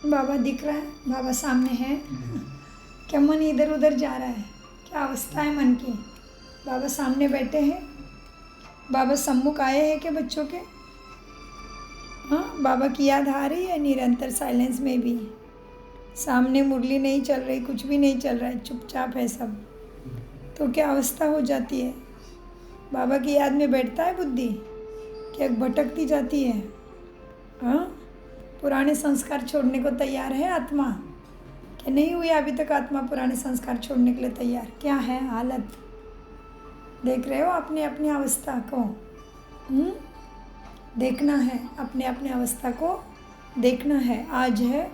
बाबा दिख रहा है, बाबा सामने है। क्या मन इधर उधर जा रहा है? क्या अवस्था है मन की? बाबा सामने बैठे हैं। बाबा सम्मुख आए हैं क्या बच्चों के? हाँ, बाबा की याद आ रही है निरंतर साइलेंस में भी। सामने मुरली नहीं चल रही, कुछ भी नहीं चल रहा है, चुपचाप है सब। तो क्या अवस्था हो जाती है? बाबा की याद में बैठता है बुद्धि, क्या भटकती जाती है? हाँ, पुराने संस्कार छोड़ने को तैयार है आत्मा? क्या नहीं हुई अभी तक आत्मा पुराने संस्कार छोड़ने के लिए तैयार? क्या है हालत? देख रहे हो अपने अपनी अवस्था को? देखना है, अपने अपने अवस्था को देखना है। आज है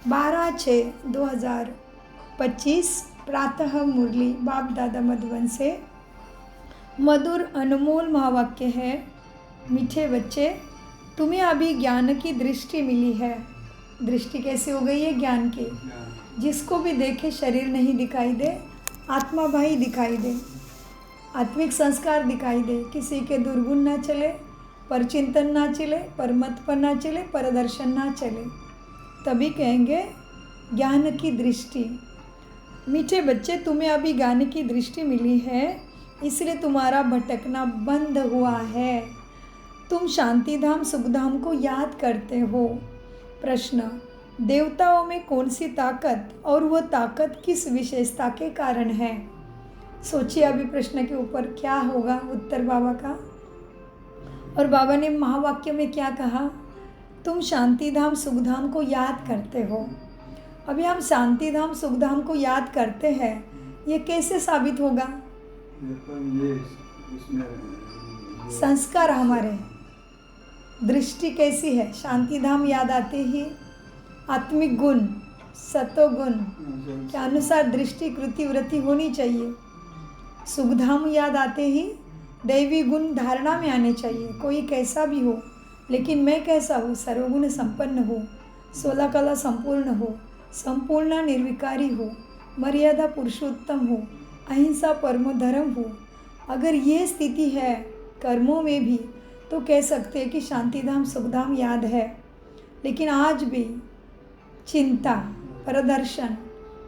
12/6/2025, प्रातः मुरली बाप दादा मधुबन से। मधुर अनमोल महावाक्य है। मीठे बच्चे, तुम्हें अभी ज्ञान की दृष्टि मिली है। दृष्टि कैसे हो गई है? ज्ञान की। जिसको भी देखे शरीर नहीं दिखाई दे, आत्मा भाई दिखाई दे, आत्मिक संस्कार दिखाई दे। किसी के दुर्गुण ना चले, पर चिंतन ना चले, पर मत पर ना चले, पर दर्शन ना चले, तभी कहेंगे ज्ञान की दृष्टि। मीठे बच्चे, तुम्हें अभी ज्ञान की दृष्टि मिली है, इसलिए तुम्हारा भटकना बंद हुआ है। तुम शांतिधाम सुखधाम को याद करते हो। प्रश्न, देवताओं में कौन सी ताकत और वह ताकत किस विशेषता के कारण है? सोचिए अभी प्रश्न के ऊपर क्या होगा उत्तर बाबा का। और बाबा ने महावाक्य में क्या कहा? तुम शांतिधाम सुखधाम को याद करते हो। अभी हम शांतिधाम सुखधाम को याद करते हैं, ये कैसे साबित होगा? संस्कार हमारे, दृष्टि कैसी है? शांतिधाम याद आते ही आत्मिक गुण, सतोगुण के अनुसार दृष्टि कृति वृत्ति होनी चाहिए। सुखधाम याद आते ही दैवी गुण धारणा में आने चाहिए। कोई कैसा भी हो, लेकिन मैं कैसा हूँ? सर्वगुण संपन्न हो, 16 कला संपूर्ण हो, संपूर्ण निर्विकारी हो, मर्यादा पुरुषोत्तम हो, अहिंसा परमो धर्म हो। अगर ये स्थिति है कर्मों में भी, तो कह सकते हैं कि शांतिधाम सुखधाम याद है। लेकिन आज भी चिंता, प्रदर्शन,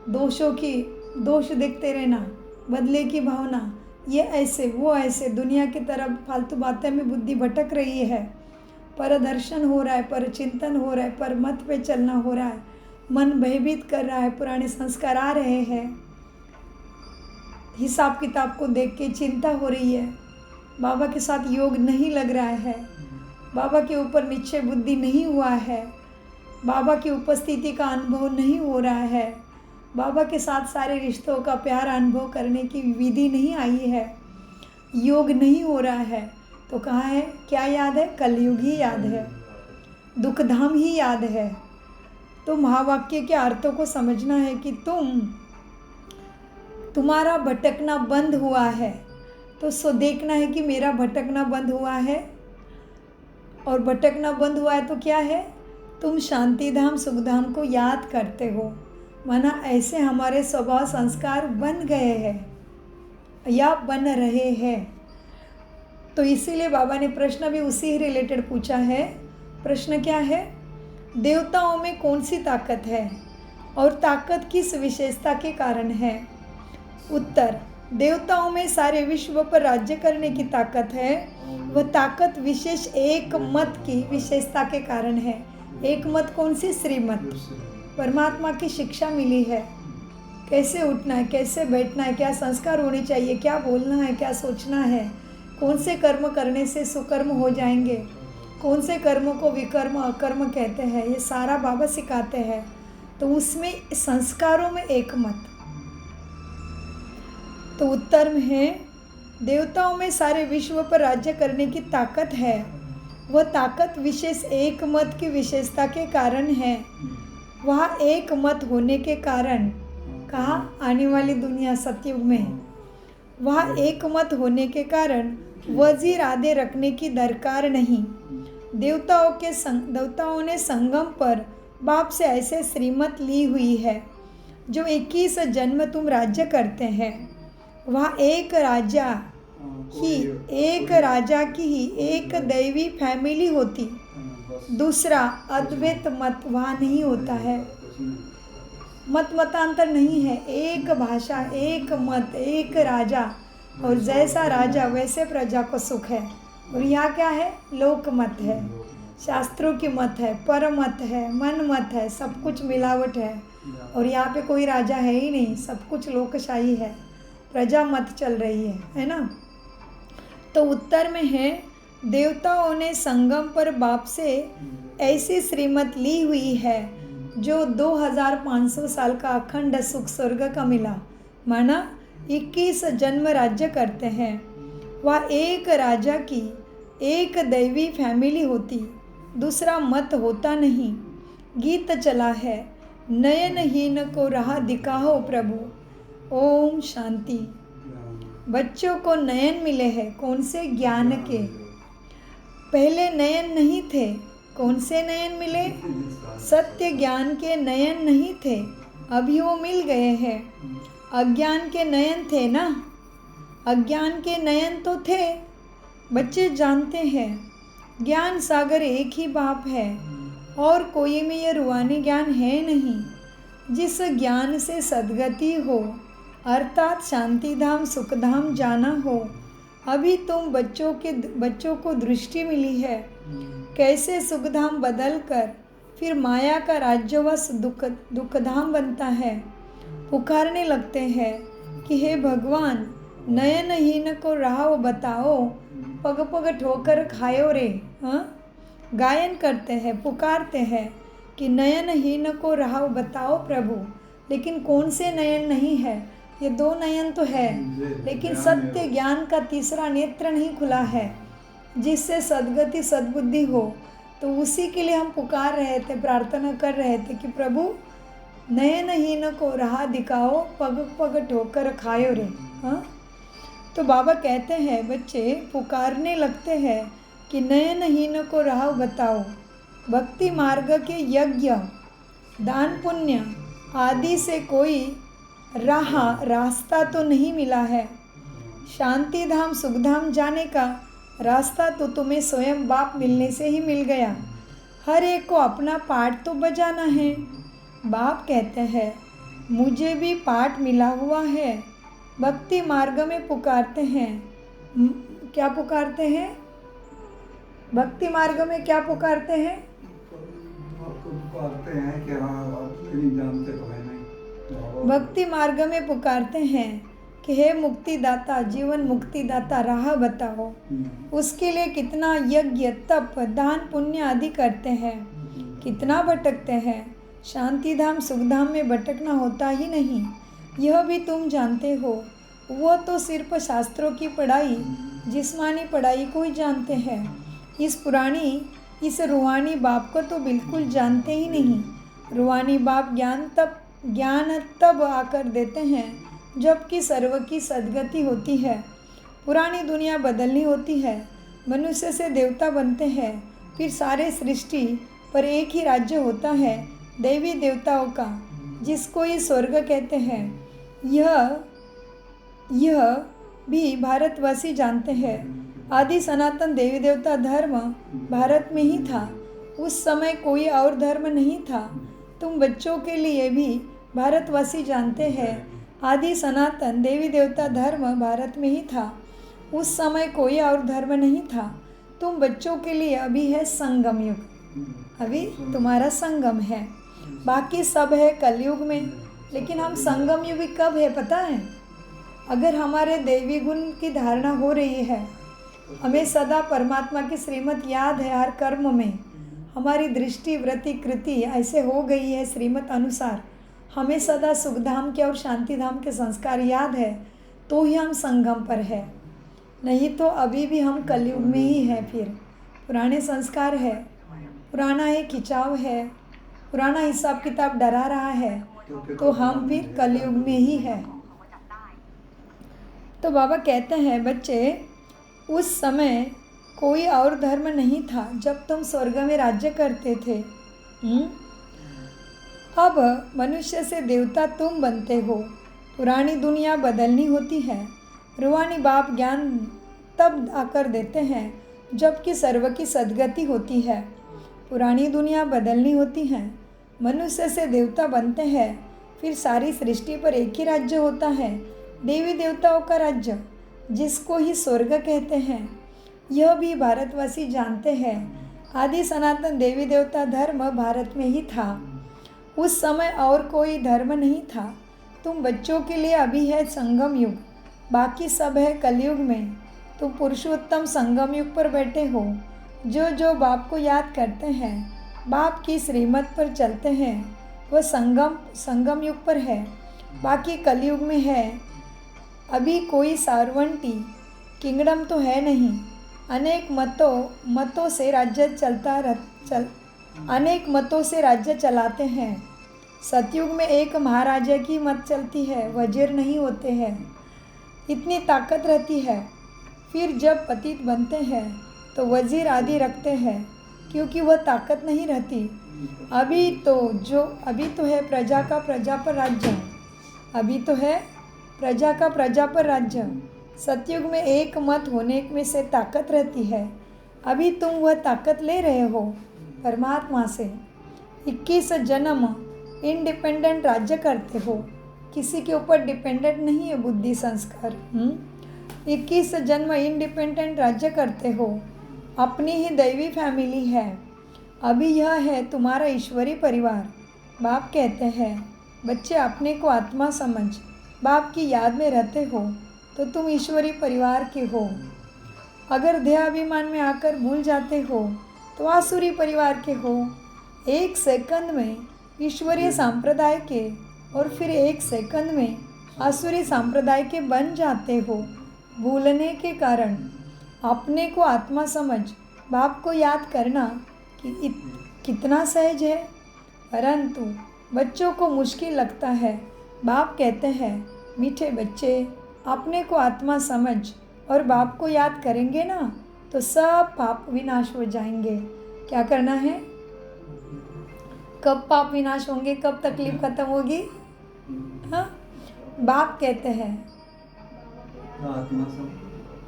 दोष देखते रहना, बदले की भावना, ये ऐसे वो ऐसे, दुनिया की तरफ फालतू बातें में बुद्धि भटक रही है। परदर्शन हो रहा है, पर चिंतन हो रहा है, पर मत पे चलना हो रहा है, मन भयभीत कर रहा है, पुराने संस्कार आ रहे हैं, हिसाब किताब को देख के चिंता हो रही है, बाबा के साथ योग नहीं लग रहा है, बाबा के ऊपर निश्चय बुद्धि नहीं हुआ है, बाबा की उपस्थिति का अनुभव नहीं हो रहा है, बाबा के साथ सारे रिश्तों का प्यार अनुभव करने की विधि नहीं आई है, योग नहीं हो रहा है, तो कहाँ है? क्या याद है? कलयुग ही याद है, दुखधाम ही याद है। तो महावाक्य के अर्थों को समझना है कि तुम्हारा भटकना बंद हुआ है। तो सो देखना है कि मेरा भटकना बंद हुआ है, और भटकना बंद हुआ है तो क्या है? तुम शांतिधाम सुखधाम को याद करते हो। माना ऐसे हमारे स्वभाव संस्कार बन गए हैं या बन रहे हैं। तो इसीलिए बाबा ने प्रश्न भी उसी रिलेटेड पूछा है। प्रश्न क्या है? देवताओं में कौन सी ताकत है और ताकत किस विशेषता के कारण है? उत्तर, देवताओं में सारे विश्व पर राज्य करने की ताकत है। वह ताकत विशेष एक मत की विशेषता के कारण है। एक मत कौन सी? श्रीमत, परमात्मा की शिक्षा मिली है। कैसे उठना है, कैसे बैठना है, क्या संस्कार होने चाहिए, क्या बोलना है, क्या सोचना है, कौन से कर्म करने से सुकर्म हो जाएंगे, कौन से कर्म को विकर्म अकर्म कहते हैं, ये सारा बाबा सिखाते हैं। तो उसमें संस्कारों में एक मत। तो उत्तर में है, देवताओं में सारे विश्व पर राज्य करने की ताकत है। वह ताकत विशेष एक मत की विशेषता के कारण है। वह एक मत होने के कारण, कहा आने वाली दुनिया सतयुग में, वह एक मत होने के कारण वजीर आदे रखने की दरकार नहीं। देवताओं ने संगम पर बाप से ऐसे श्रीमत ली हुई है। जो 21 जन्म तुम राज्य करते हैं, वह एक राजा की ही एक दैवी फैमिली होती। दूसरा अद्वैत मत वहाँ नहीं होता है, मत मतांतर नहीं है, एक भाषा, एक मत, एक राजा, और जैसा राजा वैसे प्रजा को सुख है। और यहाँ क्या है? लोक मत है, शास्त्रों की मत है, पर मत है, मन मत है, सब कुछ मिलावट है। और यहाँ पे कोई राजा है ही नहीं, सब कुछ लोकशाही है, प्रजा मत चल रही है ना। तो उत्तर में है, देवताओं ने संगम पर बाप से ऐसी श्रीमत ली हुई है जो 2500 साल का अखंड सुख स्वर्ग का मिला, माना 21 जन्म राज्य करते हैं। वह एक राजा की एक दैवी फैमिली होती, दूसरा मत होता नहीं। गीत चला है, नयनहीन को राह दिखाओ प्रभु। ओम शांति। बच्चों को नयन मिले हैं, कौन से? ज्ञान के। पहले नयन नहीं थे, कौन से नयन मिले? सत्य ज्ञान के नयन नहीं थे, अभी वो मिल गए हैं। अज्ञान के नयन थे ना, अज्ञान के नयन तो थे। बच्चे जानते हैं ज्ञान सागर एक ही बाप है, और कोई में यह रूहानी ज्ञान है नहीं। जिस ज्ञान से सद्गति हो, अर्थात शांतिधाम सुखधाम जाना हो, अभी तुम बच्चों को दृष्टि मिली है, कैसे सुखधाम बदल कर फिर माया का राज्यवश दुखधाम बनता है। पुकारने लगते हैं कि हे भगवान, नयनहीन को राह बताओ, पग पग ठोकर खायो रे। गायन करते हैं, पुकारते हैं कि नयनहीन को राह बताओ प्रभु, लेकिन कौन से नयन नहीं है? ये 2 नयन तो है, लेकिन सत्य ज्ञान का तीसरा नेत्र नहीं खुला है, जिससे सद्गति सद्बुद्धि हो। तो उसी के लिए हम पुकार रहे थे, प्रार्थना कर रहे थे कि प्रभु नयनहीन को राह दिखाओ, पग पग ठोकर खायो रे। तो बाबा कहते हैं बच्चे पुकारने लगते हैं कि नयनहीन को राह बताओ। भक्ति मार्ग के यज्ञ, दान, पुण्य आदि से कोई रास्ता तो नहीं मिला है। शांति धाम सुखधाम जाने का रास्ता तो तुम्हें स्वयं बाप मिलने से ही मिल गया। हर एक को अपना पाठ तो बजाना है। बाप कहते हैं मुझे भी पाठ मिला हुआ है। भक्ति मार्ग में पुकारते हैं, क्या पुकारते हैं? भक्ति मार्ग में क्या पुकारते हैं? पुकारते हैं कि हाँ आप नहीं जानते तो है नहीं। भक्ति मार्ग में पुकारते हैं कि हे मुक्तिदाता, जीवन मुक्तिदाता, राह बताओ। उसके लिए कितना यज्ञ, तप, दान, पुण्य आदि करते हैं, कितना भटकते हैं। शांतिधाम सुखधाम में भटकना होता ही नहीं, यह भी तुम जानते हो। वो तो सिर्फ शास्त्रों की पढ़ाई, जिस्मानी पढ़ाई को ही जानते हैं। इस रूहानी बाप को तो बिल्कुल जानते ही नहीं। रूहानी बाप ज्ञान तब आकर देते हैं जबकि सर्व की सद्गति होती है। पुरानी दुनिया बदलनी होती है, मनुष्य से देवता बनते हैं, फिर सारे सृष्टि पर एक ही राज्य होता है देवी देवताओं का, जिसको ये स्वर्ग कहते हैं। यह भी भारतवासी जानते हैं। आदि सनातन देवी देवता धर्म भारत में ही था, उस समय कोई और धर्म नहीं था। तुम बच्चों के लिए भी भारतवासी जानते हैं, आदि सनातन देवी देवता धर्म भारत में ही था, उस समय कोई और धर्म नहीं था। तुम बच्चों के लिए अभी है संगम युग, अभी तुम्हारा संगम है, बाकी सब है कलयुग में। लेकिन हम संगम युग कब है पता है? अगर हमारे दैवी गुण की धारणा हो रही है, हमें सदा परमात्मा की श्रीमत याद है, हर कर्म में हमारी दृष्टि वृत्ति कृति ऐसे हो गई है श्रीमत अनुसार, हमें सदा सुखधाम के और शांतिधाम के संस्कार याद है, तो ही हम संगम पर है। नहीं तो अभी भी हम कलयुग में ही है। फिर पुराने संस्कार है, पुराना है खिंचाव है, पुराना हिसाब किताब डरा रहा है, तो हम फिर कलयुग में ही है। तो बाबा कहते हैं बच्चे, उस समय कोई और धर्म नहीं था जब तुम स्वर्ग में राज्य करते थे। अब मनुष्य से देवता तुम बनते हो। पुरानी दुनिया बदलनी होती है। रूहानी बाप ज्ञान तब आकर देते हैं जबकि सर्व की सद्गति होती है। पुरानी दुनिया बदलनी होती है। मनुष्य से देवता बनते हैं, फिर सारी सृष्टि पर एक ही राज्य होता है, देवी देवताओं का राज्य, जिसको ही स्वर्ग कहते हैं। यह भी भारतवासी जानते हैं। आदि सनातन देवी देवता धर्म भारत में ही था। उस समय और कोई धर्म नहीं था। तुम बच्चों के लिए अभी है संगम युग, बाकी सब है कलयुग में। तुम पुरुषोत्तम संगम युग पर बैठे हो। जो जो बाप को याद करते हैं, बाप की श्रीमत पर चलते हैं, वह संगम युग पर है, बाकी कलयुग में है। अभी कोई सार्वंटी किंगडम तो है नहीं। अनेक मतों से राज्य चलाते हैं। सतयुग में एक महाराजा की मत चलती है, वजीर नहीं होते हैं। इतनी ताकत रहती है। फिर जब पतित बनते हैं तो वजीर आदि रखते हैं, क्योंकि वह ताकत नहीं रहती। अभी तो है प्रजा का प्रजा पर राज्य। अभी तो है प्रजा का प्रजा पर राज्य। सतयुग में एक मत होने में से ताकत रहती है। अभी तुम वह ताकत ले रहे हो परमात्मा से। 21 जन्म इंडिपेंडेंट राज्य करते हो, किसी के ऊपर डिपेंडेंट नहीं है बुद्धि संस्कार। 21 जन्म इंडिपेंडेंट राज्य करते हो, अपनी ही दैवी फैमिली है। अभी यह है तुम्हारा ईश्वरी परिवार। बाप कहते हैं, बच्चे अपने को आत्मा समझ बाप की याद में रहते हो तो तुम ईश्वरी परिवार के हो। अगर देहाभिमान में आकर भूल जाते हो तो आसुरी परिवार के हो। एक सेकंड में ईश्वरीय संप्रदाय के और फिर एक सेकंड में आसुरी संप्रदाय के बन जाते हो। भूलने के कारण अपने को आत्मा समझ बाप को याद करना कि कितना सहज है, परंतु बच्चों को मुश्किल लगता है। बाप कहते हैं, मीठे बच्चे अपने को आत्मा समझ और बाप को याद करेंगे ना तो सब पाप विनाश हो जाएंगे। क्या करना है? कब पाप विनाश होंगे, कब तकलीफ खत्म होगी? हाँ, बाप कहते हैं,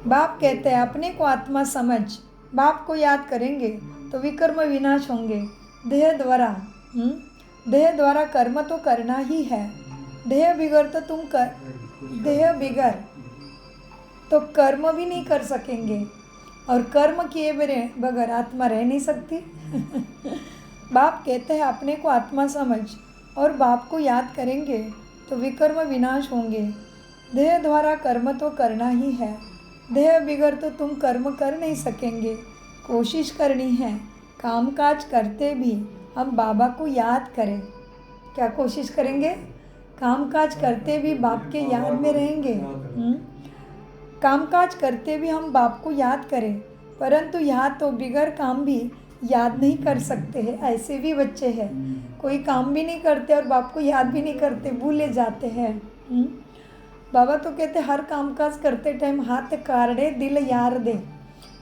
बाप कहते हैं अपने को आत्मा समझ बाप को याद करेंगे तो विकर्म विनाश होंगे। देह द्वारा कर्म तो करना ही है। देह बिगड़ तो कर्म भी नहीं कर सकेंगे, और कर्म किए बगैर आत्मा रह नहीं सकती। बाप कहते हैं अपने को आत्मा समझ और बाप को याद करेंगे तो विकर्म विनाश होंगे। देह द्वारा कर्म तो करना ही है। देह बिगड़ तो तुम कर्म कर नहीं सकेंगे। कोशिश करनी है, कामकाज करते भी हम बाबा को याद करें। क्या कोशिश करेंगे? कामकाज करते भी बाप के याद में रहेंगे। कामकाज करते भी हम बाप को याद करें, परंतु यहाँ तो बिगड़ काम भी याद नहीं कर सकते हैं। ऐसे भी बच्चे हैं, कोई काम भी नहीं करते और बाप को याद भी नहीं करते, भूले जाते हैं। बाबा तो कहते हर कामकाज करते टाइम हाथ काढ़े दिल यार दे।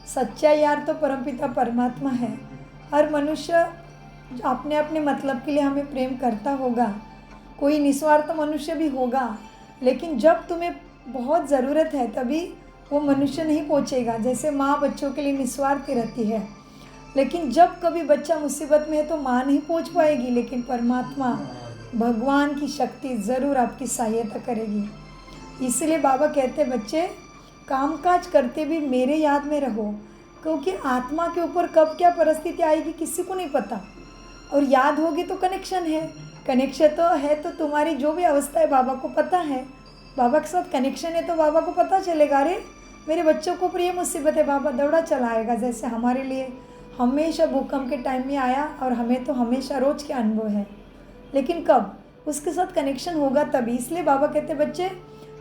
सच्चा यार तो परमपिता परमात्मा है। हर मनुष्य अपने अपने मतलब के लिए हमें प्रेम करता होगा, कोई निस्वार्थ मनुष्य भी होगा, लेकिन जब तुम्हें बहुत ज़रूरत है तभी वो मनुष्य नहीं पहुँचेगा। जैसे माँ बच्चों के लिए निस्वार्थी रहती है, लेकिन जब कभी बच्चा मुसीबत में है तो माँ नहीं पहुँच पाएगी, लेकिन परमात्मा भगवान की शक्ति ज़रूर आपकी सहायता करेगी। इसलिए बाबा कहते बच्चे कामकाज करते भी मेरे याद में रहो, क्योंकि आत्मा के ऊपर कब क्या परिस्थिति आएगी किसी को नहीं पता, और याद होगी तो कनेक्शन है। कनेक्शन तो है तो तुम्हारी जो भी अवस्था है बाबा को पता है। बाबा के साथ कनेक्शन है तो बाबा को पता चलेगा, अरे मेरे बच्चों को ऊपर ये मुसीबत है, बाबा दौड़ा चला आएगा। जैसे हमारे लिए हमेशा भूकंप के टाइम में आया और हमें तो हमेशा रोज़ के अनुभव है, लेकिन कब उसके साथ कनेक्शन होगा तभी। इसलिए बाबा कहते बच्चे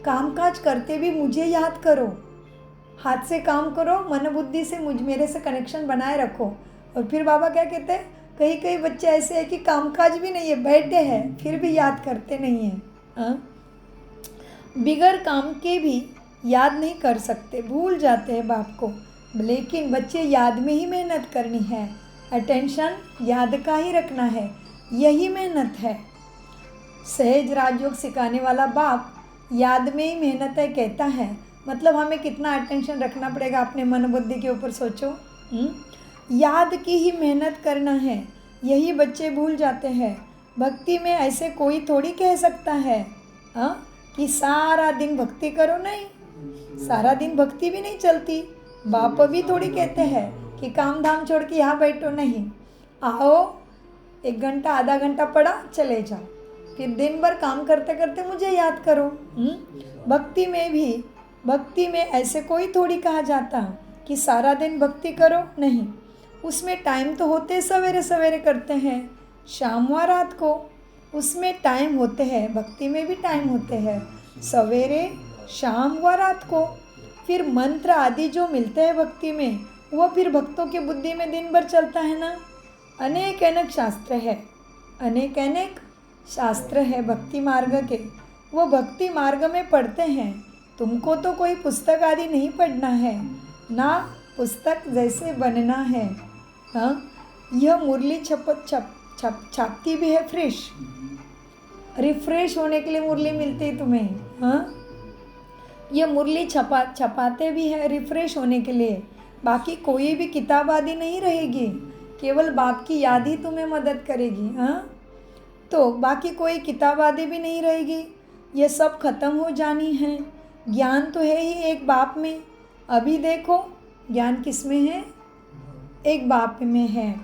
कामकाज करते भी मुझे याद करो, हाथ से काम करो, मन बुद्धि से मेरे से कनेक्शन बनाए रखो। और फिर बाबा क्या कहते हैं, कई कई बच्चे ऐसे हैं कि कामकाज भी नहीं है, बैठे हैं फिर भी याद करते नहीं हैं। बिगड़ काम के भी याद नहीं कर सकते, भूल जाते हैं बाप को। लेकिन बच्चे याद में ही मेहनत करनी है, अटेंशन याद का ही रखना है, यही मेहनत है। सहज राजयोग सिखाने वाला बाप याद में ही मेहनत है कहता है, मतलब हमें कितना अटेंशन रखना पड़ेगा अपने मन बुद्धि के ऊपर। सोचो, याद की ही मेहनत करना है, यही बच्चे भूल जाते हैं। भक्ति में ऐसे कोई थोड़ी कह सकता है कि सारा दिन भक्ति करो, नहीं, सारा दिन भक्ति भी नहीं चलती। बाप भी थोड़ी कहते हैं कि काम धाम छोड़ के यहाँ बैठो, नहीं, आओ 1 घंटा आधा घंटा पढ़ा चले जाओ, फिर दिन भर काम करते करते मुझे याद करो। भक्ति में ऐसे कोई थोड़ी कहा जाता कि सारा दिन भक्ति करो, नहीं, उसमें टाइम तो होते, सवेरे सवेरे करते हैं, शाम व रात को उसमें टाइम होते हैं, भक्ति में भी टाइम होते हैं, सवेरे शाम व रात को। फिर मंत्र आदि जो मिलते हैं भक्ति में, वह फिर भक्तों की बुद्धि में दिन भर चलता है ना। अनेक अनेक शास्त्र है, अनेक अनेक शास्त्र है भक्ति मार्ग के, वो भक्ति मार्ग में पढ़ते हैं। तुमको तो कोई पुस्तक आदि नहीं पढ़ना है ना, पुस्तक जैसे बनना है। यह मुरली छापती भी है फ्रेश, रिफ्रेश होने के लिए मुरली मिलती है तुम्हें। यह मुरली छपाते भी है रिफ्रेश होने के लिए। बाकी कोई भी किताब आदि नहीं रहेगी, केवल बाप की याद ही तुम्हें मदद करेगी। तो बाकी कोई किताब आदि भी नहीं रहेगी, ये सब खत्म हो जानी है। ज्ञान तो है ही एक बाप में। अभी देखो ज्ञान किस में है, एक बाप में है।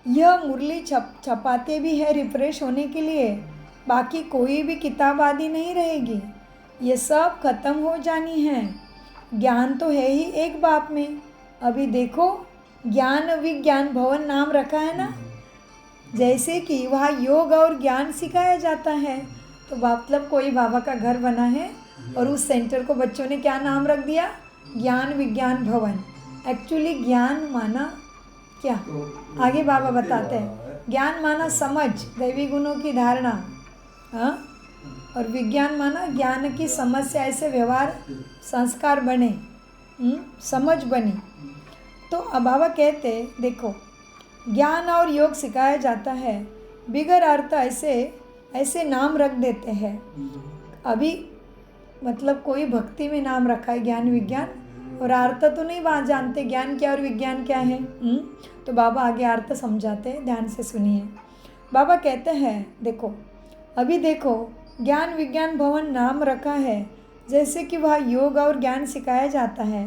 यह मुरली छपाते भी है रिफ्रेश होने के लिए, बाकी कोई भी किताब आदि नहीं रहेगी, ये सब खत्म हो जानी है। ज्ञान तो है ही एक बाप में। अभी देखो ज्ञान विज्ञान भवन नाम रखा है ना, जैसे कि वहाँ योग और ज्ञान सिखाया जाता है। तो मतलब कोई बाबा का घर बना है और उस सेंटर को बच्चों ने क्या नाम रख दिया, ज्ञान विज्ञान भवन। एक्चुअली ज्ञान माना क्या, आगे बाबा बताते हैं। ज्ञान माना समझ, दैवी गुणों की धारणा, और विज्ञान माना ज्ञान की समझ से ऐसे व्यवहार संस्कार बने, समझ बनी। तो अब बाबा कहते देखो ज्ञान और योग सिखाया जाता है, बिगर अर्थ ऐसे नाम रख देते हैं। अभी मतलब कोई भक्ति में नाम रखा है ज्ञान विज्ञान, और अर्थ तो नहीं वहाँ जानते ज्ञान क्या और विज्ञान क्या है। तो बाबा आगे अर्थ समझाते हैं, ध्यान से सुनिए। बाबा कहते हैं देखो, अभी देखो ज्ञान विज्ञान भवन नाम रखा है, जैसे कि वह योग और ज्ञान सिखाया जाता है।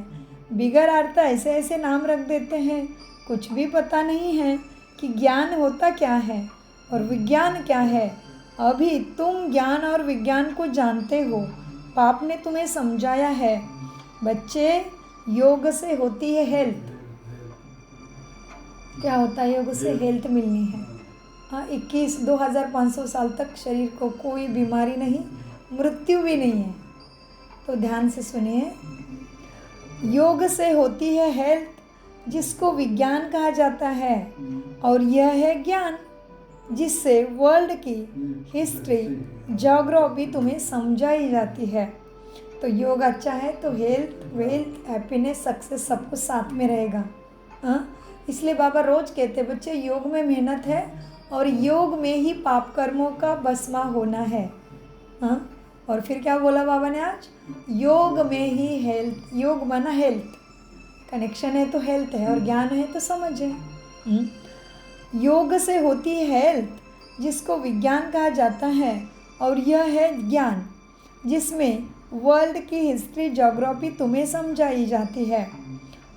बिगर अर्थ ऐसे नाम रख देते हैं, कुछ भी पता नहीं है कि ज्ञान होता क्या है और विज्ञान क्या है। अभी तुम ज्ञान और विज्ञान को जानते हो, पाप ने तुम्हें समझाया है। बच्चे योग से होती है हेल्थ। क्या होता है योग से? हेल्थ मिलनी है। 2500 साल तक शरीर को कोई बीमारी नहीं, मृत्यु भी नहीं है। तो ध्यान से सुनिए, योग से होती है हेल्थ, जिसको विज्ञान कहा जाता है, और यह है ज्ञान जिससे वर्ल्ड की हिस्ट्री ज्योग्राफी तुम्हें समझाई जाती है। तो योग अच्छा है तो हेल्थ वेल्थ हैप्पीनेस सक्सेस सब कुछ साथ में रहेगा। इसलिए बाबा रोज कहते बच्चे योग में मेहनत है और योग में ही पाप कर्मों का भस्मा होना है। और फिर क्या बोला बाबा ने आज, योग में ही हेल्थ, योग माना हेल्थ, कनेक्शन है तो हेल्थ है और ज्ञान है तो समझ है। योग से होती है हेल्थ जिसको विज्ञान कहा जाता है, और यह है ज्ञान जिसमें वर्ल्ड की हिस्ट्री ज्योग्राफी तुम्हें समझाई जाती है।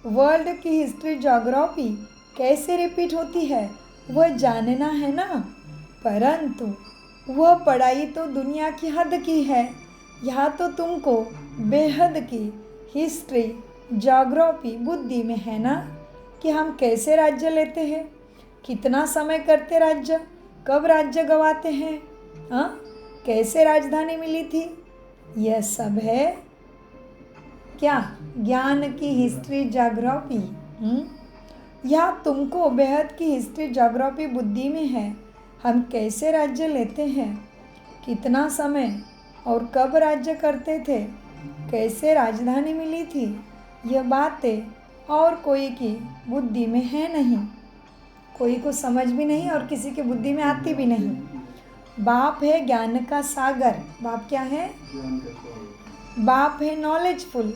वर्ल्ड की हिस्ट्री ज्योग्राफी कैसे रिपीट होती है वह जानना है ना, परंतु वह पढ़ाई तो दुनिया की हद की है। यहाँ तो तुमको बेहद की हिस्ट्री ज्योग्राफी बुद्धि में है ना, कि हम कैसे राज्य लेते हैं, कितना समय करते राज्य, कब राज्य गवाते हैं, कैसे राजधानी मिली थी, यह सब है क्या, ज्ञान की हिस्ट्री ज्योग्राफी। यहाँ तुमको बेहद की हिस्ट्री ज्योग्राफी बुद्धि में है। हम कैसे राज्य लेते हैं, कितना समय और कब राज्य करते थे, कैसे राजधानी मिली थी, यह बातें और कोई की बुद्धि में है नहीं, कोई को समझ भी नहीं और किसी की बुद्धि में आती भी नहीं। बाप है ज्ञान का सागर। बाप क्या है? बाप है नॉलेजफुल।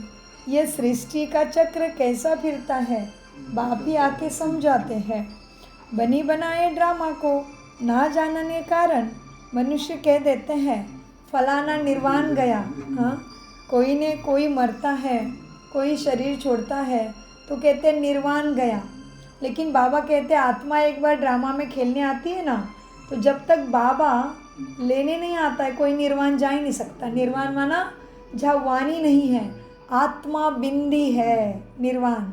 यह सृष्टि का चक्र कैसा फिरता है बाप ही आके समझाते हैं। बनी बनाए ड्रामा को ना जानने कारण मनुष्य कह देते हैं फलाना निर्वाण गया। हाँ, कोई ने कोई मरता है, कोई शरीर छोड़ता है तो कहते हैं निर्वाण गया। लेकिन बाबा कहते हैं आत्मा एक बार ड्रामा में खेलने आती है ना, तो जब तक बाबा लेने नहीं आता है कोई निर्वाण जा ही नहीं सकता। निर्वाण माना जहाँ वाणी नहीं है, आत्मा बिंदी है निर्वाण।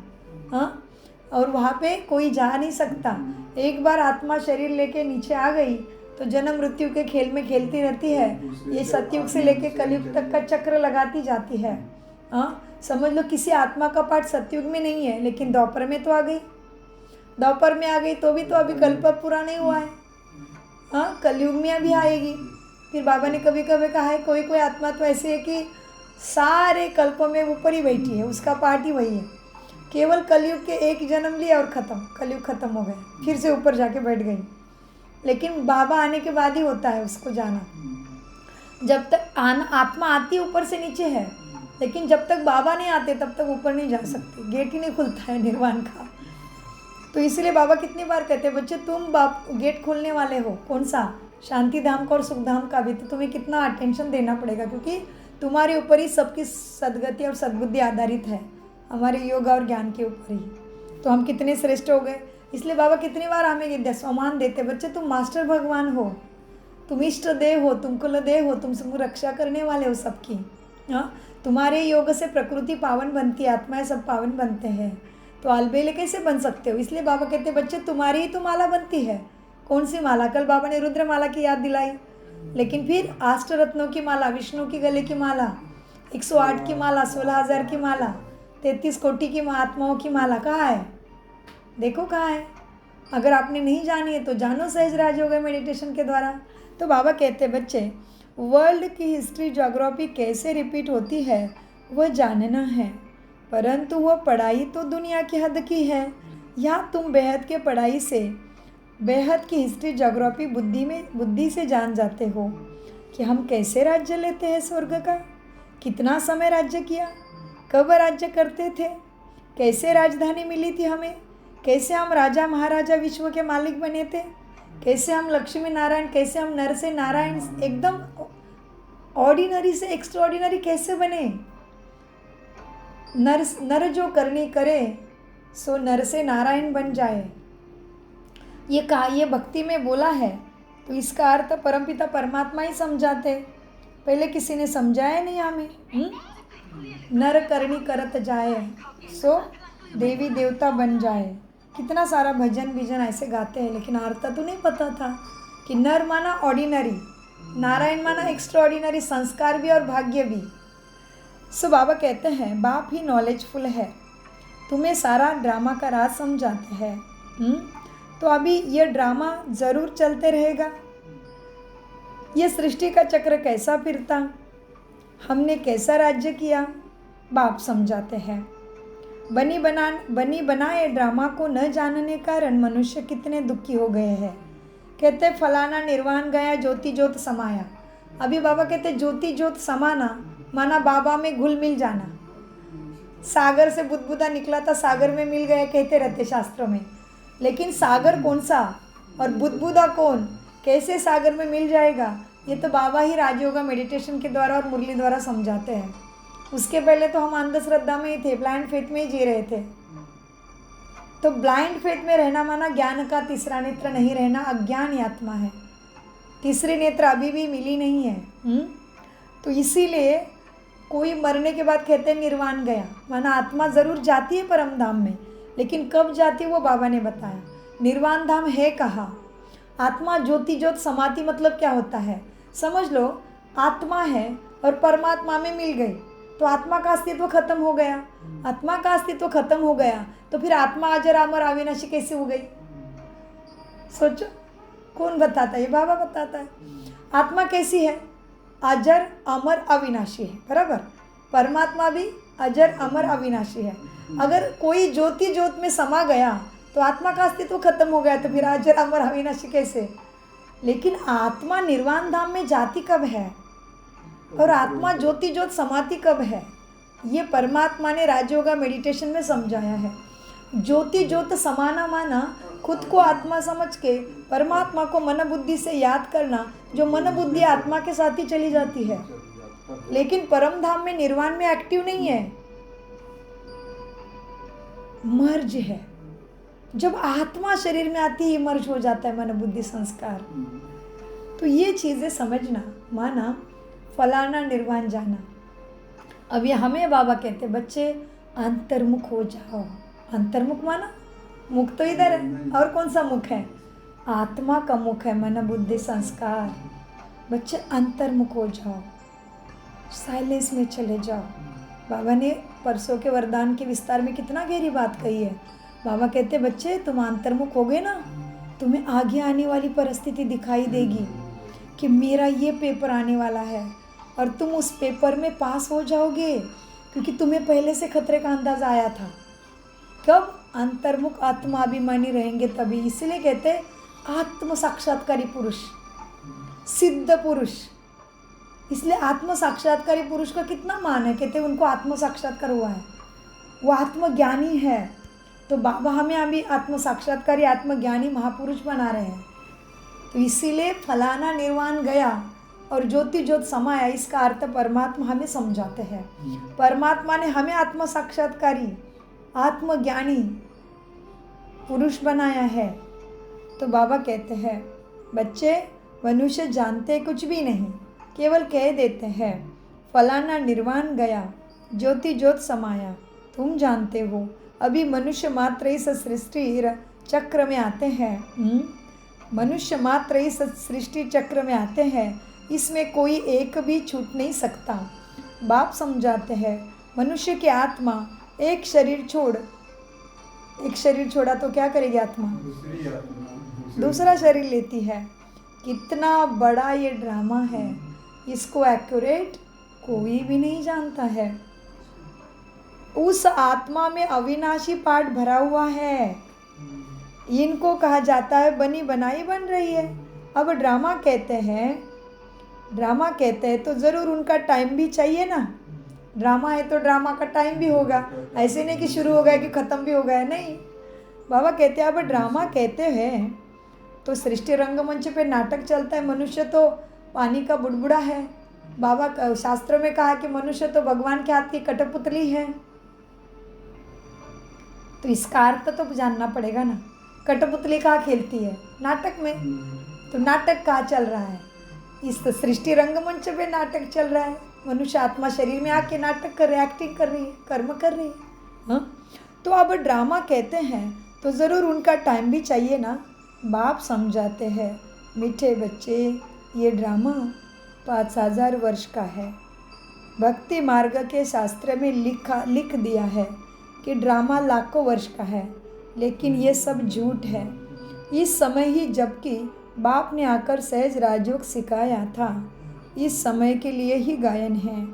हाँ, और वहाँ पे कोई जा नहीं सकता। एक बार आत्मा शरीर लेके नीचे आ गई तो जन्म मृत्यु के खेल में खेलती रहती है। ये सतयुग से लेके कलयुग तक का चक्र लगाती जाती है। हाँ, समझ लो किसी आत्मा का पाठ सतयुग में नहीं है, लेकिन द्वापर में तो आ गई। द्वापर में आ गई तो भी तो अभी कल्प पूरा नहीं हुआ है। हाँ, कलयुग में अभी आएगी। फिर बाबा ने कभी कभी कहा है कोई कोई आत्मा तो ऐसी है कि सारे कल्पों में ऊपर ही बैठी है, उसका पार्ट ही वही है। केवल कलयुग के एक जन्म लिया और ख़त्म, कलयुग ख़त्म हो गया, फिर से ऊपर जाके बैठ गई। लेकिन बाबा आने के बाद ही होता है उसको जाना। जब तक आत्मा आती ऊपर से नीचे है, लेकिन जब तक बाबा नहीं आते तब तक ऊपर नहीं जा सकती, गेट ही नहीं खुलता है निर्वाण का। तो इसलिए बाबा कितनी बार कहते हैं बच्चे तुम बाप गेट खोलने वाले हो, कौन सा, शांति धाम का और सुख धाम का भी, तो तुम्हें कितना अटेंशन देना पड़ेगा, क्योंकि तुम्हारे ऊपर ही सबकी सद्गति और सद्बुद्धि आधारित है, हमारे योग और ज्ञान के ऊपर ही। तो हम कितने श्रेष्ठ हो गए। इसलिए बाबा कितनी बार हमें सम्मान देते, बच्चे तुम मास्टर भगवान हो, तुम इष्ट देव हो, तुम कुलदेव हो, तुम सबको रक्षा करने वाले हो सबकी। हाँ, तुम्हारे योग से प्रकृति पावन बनती है, आत्माएं सब पावन बनते हैं, तो अलबेले कैसे बन सकते हो। इसलिए बाबा कहते बच्चे तुम्हारी ही तो माला बनती है। कौन सी माला, कल बाबा ने रुद्र माला की याद दिलाई, लेकिन फिर अष्ट रत्नों की माला, विष्णु की गले की माला, 108 की माला, 16,000 की माला, 33 कोटि की आत्माओं की माला कहाँ है, देखो कहाँ है। अगर आपने नहीं जानी है तो जानो सहज राजयोग मेडिटेशन के द्वारा। तो बाबा कहते हैं बच्चे वर्ल्ड की हिस्ट्री ज्योग्राफी कैसे रिपीट होती है वह जानना है, परंतु वह पढ़ाई तो दुनिया की हद की है। यहाँ तुम बेहद के पढ़ाई से बेहद की हिस्ट्री ज्योग्राफी बुद्धि से जान जाते हो कि हम कैसे राज्य लेते हैं स्वर्ग का, कितना समय राज्य किया, कब राज्य करते थे, कैसे राजधानी मिली थी हमें, कैसे हम राजा महाराजा विश्व के मालिक बने थे, कैसे हम लक्ष्मी नारायण, कैसे हम नर से नारायण एकदम ऑर्डिनरी से एक्स्ट्राऑर्डिनरी कैसे बने। नर जो करनी करे सो नर से नारायण बन जाए, ये कहा, ये भक्ति में बोला है। तो इसका अर्थ परमपिता परमात्मा ही समझाते, पहले किसी ने समझाया नहीं हमें। नर करनी करत जाए सो देवी देवता बन जाए, कितना सारा भजन भीजन ऐसे गाते हैं, लेकिन अर्थ तो नहीं पता था कि नर माना ऑर्डिनरी, नारायण माना एक्स्ट्रा ऑर्डिनरी, संस्कार भी और भाग्य भी। सो बाबा कहते हैं बाप ही नॉलेजफुल है, तुम्हें सारा ड्रामा का राज समझाते हैं। तो अभी ये ड्रामा ज़रूर चलते रहेगा। ये सृष्टि का चक्र कैसा फिरता, हमने कैसा राज्य किया, बाप समझाते हैं। बनी बनाए ड्रामा को न जानने कारण मनुष्य कितने दुखी हो गए हैं। कहते फलाना निर्वाण गया, ज्योति ज्योत समाया। अभी बाबा कहते ज्योति ज्योत समाना माना बाबा में घुल मिल जाना। सागर से बुदबुदा निकला था, सागर में मिल गया कहते रहते शास्त्रों में, लेकिन सागर कौन सा और बुदबुदा कौन, कैसे सागर में मिल जाएगा, ये तो बाबा ही राजयोगा मेडिटेशन के द्वारा और मुरली द्वारा समझाते हैं। उसके पहले तो हम अंधश्रद्धा में ही थे, ब्लाइंड फेथ में ही जी रहे थे। तो ब्लाइंड फेथ में रहना माना ज्ञान का तीसरा नेत्र नहीं रहना, अज्ञान ही आत्मा है, तीसरी नेत्र अभी भी मिली नहीं है। तो इसीलिए कोई मरने के बाद कहते हैं निर्वाण गया, माना आत्मा ज़रूर जाती है परम धाम में, लेकिन कब जाती है वो बाबा ने बताया। निर्वाण धाम है कहाँ, आत्मा ज्योति ज्योत समाधि मतलब क्या होता है, समझ लो आत्मा है और परमात्मा में मिल गई तो आत्मा का अस्तित्व खत्म हो गया। आत्मा का अस्तित्व खत्म हो गया तो फिर आत्मा अजर अमर अविनाशी कैसे हो गई, सोचो कौन बताता है, ये बाबा बताता है। आत्मा कैसी है, अजर अमर अविनाशी है, बराबर। परमात्मा भी अजर अमर अविनाशी है। अगर कोई ज्योति ज्योत में समा गया तो आत्मा का अस्तित्व खत्म हो गया, तो फिर अजर अमर अविनाशी कैसे। लेकिन आत्मा निर्वाण धाम में जाती कब है और आत्मा ज्योति ज्योत समाधि कब है, ये परमात्मा ने राजयोगा मेडिटेशन में समझाया है। ज्योति ज्योत समाना माना, खुद को आत्मा समझ के परमात्मा को मन बुद्धि से याद करना, जो मन बुद्धि आत्मा के साथ ही चली जाती है, लेकिन परम धाम में निर्वाण में एक्टिव नहीं है, मर्ज है। जब आत्मा शरीर में आती है मर्ज हो जाता है मन बुद्धि संस्कार। तो ये चीजें समझना, माना फलाना निर्वाण जाना। अब ये हमें बाबा कहते बच्चे अंतर्मुख हो जाओ। अंतर्मुख माना मुख तो इधर है, और कौन सा मुख है? आत्मा का मुख है मन बुद्धि संस्कार। बच्चे अंतर्मुख हो जाओ, साइलेंस में चले जाओ। बाबा ने परसों के वरदान के विस्तार में कितना गहरी बात कही है। बाबा कहते बच्चे तुम अंतर्मुख हो गए ना, तुम्हें आगे आने वाली परिस्थिति दिखाई देगी कि मेरा ये पेपर आने वाला है और तुम उस पेपर में पास हो जाओगे, क्योंकि तुम्हें पहले से खतरे का अंदाजा आया था। कब? अंतर्मुख आत्माभिमानी रहेंगे तभी। इसलिए कहते आत्म साक्षात्कारी पुरुष, सिद्ध पुरुष। इसलिए आत्म साक्षात्कारी पुरुष का कितना मान है। कहते उनको आत्म साक्षात्कार हुआ है, वो आत्मज्ञानी है। तो बाबा हमें अभी आत्म साक्षात्कारी आत्मज्ञानी महापुरुष बना रहे हैं। तो इसीलिए फलाना निर्वाण गया और ज्योति ज्योत समाया, इसका अर्थ परमात्मा हमें समझाते हैं। परमात्मा ने हमें आत्म साक्षात्कारी आत्मज्ञानी पुरुष बनाया है। तो बाबा कहते हैं बच्चे मनुष्य जानते कुछ भी नहीं, केवल कह देते हैं फलाना निर्वाण गया, ज्योति ज्योत समाया। तुम जानते हो अभी मनुष्य मात्र इस सृष्टि चक्र में आते हैं। मनुष्य मात्र इस सृष्टि चक्र में आते हैं, इसमें कोई एक भी छूट नहीं सकता। बाप समझाते हैं मनुष्य की आत्मा एक शरीर छोड़ा तो क्या करेगी आत्मा? दूसरा शरीर लेती है। कितना बड़ा ये ड्रामा है, इसको एक्यूरेट कोई भी नहीं जानता है। उस आत्मा में अविनाशी पार्ट भरा हुआ है। इनको कहा जाता है बनी बनाई बन रही है। अब ड्रामा कहते हैं तो ज़रूर उनका टाइम भी चाहिए ना। ड्रामा है तो ड्रामा का टाइम भी होगा, ऐसे नहीं कि शुरू हो गया कि ख़त्म भी हो गया, नहीं। बाबा कहते हैं अब ड्रामा कहते हैं तो सृष्टि रंगमंच पे नाटक चलता है। मनुष्य तो पानी का बुड़बुड़ा है। बाबा शास्त्र में कहा कि मनुष्य तो भगवान के हाथ की कठपुतली है। तो इसका अर्थ तो जानना पड़ेगा ना, कठपुतली कहाँ खेलती है? नाटक में। तो नाटक कहाँ चल रहा है? इस सृष्टि रंगमंच पे नाटक चल रहा है। मनुष्य आत्मा शरीर में आके नाटक कर रही है, एक्टिंग कर रही है, कर्म कर रही है। हाँ, तो अब ड्रामा कहते हैं तो ज़रूर उनका टाइम भी चाहिए ना। बाप समझाते हैं मीठे बच्चे ये ड्रामा 5000 वर्ष का है। भक्ति मार्ग के शास्त्र में लिख दिया है कि ड्रामा लाखों वर्ष का है, लेकिन ये सब झूठ है। इस समय ही जबकि बाप ने आकर सहज राजयोग सिखाया था, इस समय के लिए ही गायन है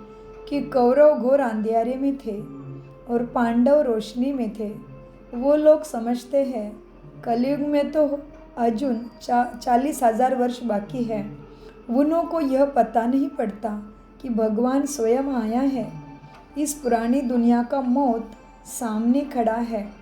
कि कौरव घोर अंधियारे में थे और पांडव रोशनी में थे। वो लोग समझते हैं कलयुग में तो अर्जुन 40,000 वर्ष बाकी है। उन्हों को यह पता नहीं पड़ता कि भगवान स्वयं आया है। इस पुरानी दुनिया का मौत सामने खड़ा है।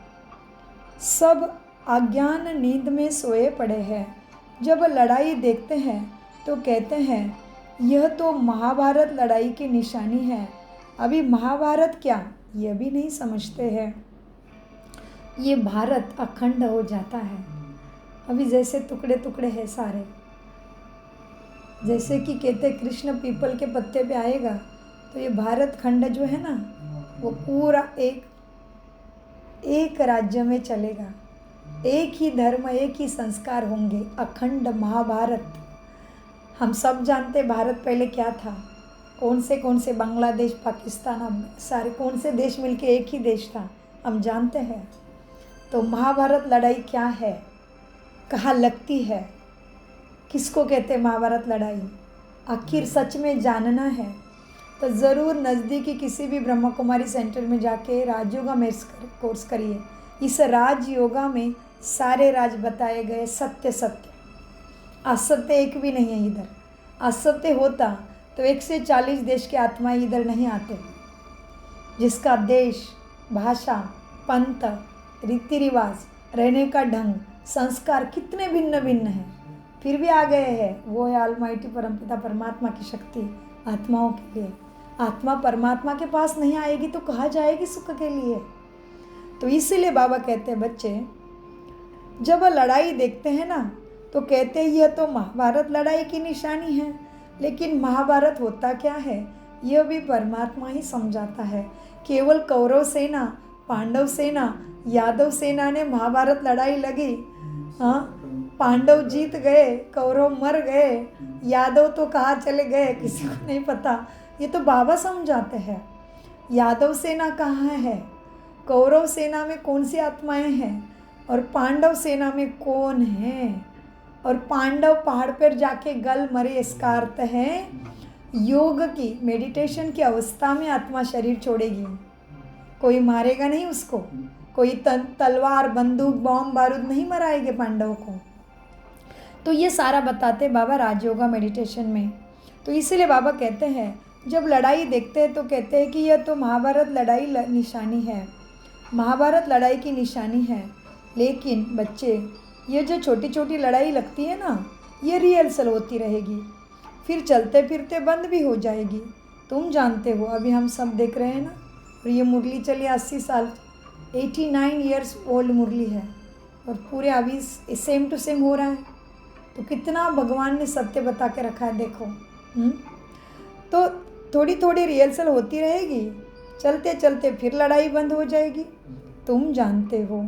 सब अज्ञान नींद में सोए पड़े हैं। जब लड़ाई देखते हैं तो कहते हैं यह तो महाभारत लड़ाई की निशानी है। अभी महाभारत क्या, यह भी नहीं समझते हैं। ये भारत अखंड हो जाता है। अभी जैसे टुकड़े टुकड़े हैं सारे, जैसे कि कहते कृष्ण पीपल के पत्ते पे आएगा तो ये भारत खंड जो है ना वो पूरा एक राज्य में चलेगा। एक ही धर्म, एक ही संस्कार होंगे, अखंड महाभारत। हम सब जानते भारत पहले क्या था, कौन से बांग्लादेश, पाकिस्तान, हम सारे कौन से देश मिलके एक ही देश था, हम जानते हैं। तो महाभारत लड़ाई क्या है, कहाँ लगती है, किसको कहते हैं महाभारत लड़ाई, आखिर सच में जानना है तो ज़रूर नज़दीकी किसी भी ब्रह्मा कुमारी सेंटर में जाके राजयोगा में कोर्स करिए। इस राज योगा में सारे राज बताए गए, सत्य सत्य, असत्य एक भी नहीं है इधर। असत्य होता तो 140 देश के आत्माएं इधर नहीं आते। जिसका देश, भाषा, पंथ, रीति रिवाज, रहने का ढंग, संस्कार कितने भिन्न भिन्न हैं, फिर भी आ गए हैं। वो है ऑलमाइटी परमपिता परमात्मा की शक्ति आत्माओं के लिए। आत्मा परमात्मा के पास नहीं आएगी तो कहाँ जाएगी सुख के लिए? तो इसीलिए बाबा कहते हैं बच्चे जब लड़ाई देखते हैं ना तो कहते हैं यह तो महाभारत लड़ाई की निशानी है, लेकिन महाभारत होता क्या है यह भी परमात्मा ही समझाता है। केवल कौरव सेना, पांडव सेना, यादव सेना ने महाभारत लड़ाई लगी, हाँ, पांडव जीत गए, कौरव मर गए, यादव तो कहाँ चले गए किसी को नहीं पता। ये तो बाबा समझाते हैं। यादव सेना कहाँ है, कौरव सेना में कौन सी आत्माएं हैं, और पांडव सेना में कौन है, और पांडव पहाड़ पर जाके गल मरे। इसका अर्थ है योग की, मेडिटेशन की अवस्था में आत्मा शरीर छोड़ेगी, कोई मारेगा नहीं उसको, कोई तलवार बंदूक बॉम्ब बारूद नहीं मराएंगे पांडव को। तो ये सारा बताते बाबा राजयोगा मेडिटेशन में। तो इसीलिए बाबा कहते हैं जब लड़ाई देखते हैं तो कहते हैं कि यह तो महाभारत लड़ाई निशानी है, महाभारत लड़ाई की निशानी है। लेकिन बच्चे ये जो छोटी छोटी लड़ाई लगती है ना ये रिहर्सल होती रहेगी, फिर चलते फिरते बंद भी हो जाएगी। तुम जानते हो अभी हम सब देख रहे हैं ना, और ये मुरली चली 80 साल, 89 ईयर्स ओल्ड मुरली है, और पूरे अभी सेम टू सेम हो रहा है। तो कितना भगवान ने सत्य बता के रखा है देखो। तो थोड़ी थोड़ी रिहर्सल होती रहेगी, चलते चलते फिर लड़ाई बंद हो जाएगी। तुम जानते हो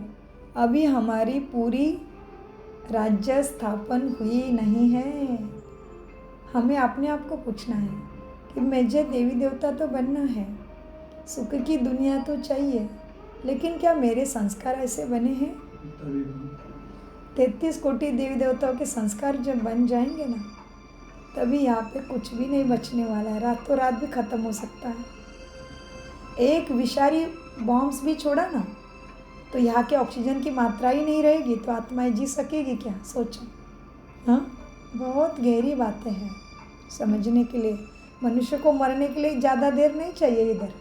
अभी हमारी पूरी राज्य स्थापन हुई नहीं है। हमें अपने आप को पूछना है कि मुझे देवी देवता तो बनना है, सुख की दुनिया तो चाहिए, लेकिन क्या मेरे संस्कार ऐसे बने हैं? 33 कोटि देवी देवताओं के संस्कार जब बन जाएंगे ना तभी यहाँ पे कुछ भी नहीं बचने वाला है, रातों रात भी ख़त्म हो सकता है। एक विषारी बॉम्ब्स भी छोड़ा ना तो यहाँ के ऑक्सीजन की मात्रा ही नहीं रहेगी, तो आत्माएं जी सकेगी क्या? सोचो। हाँ, बहुत गहरी बातें हैं समझने के लिए। मनुष्य को मरने के लिए ज़्यादा देर नहीं चाहिए इधर,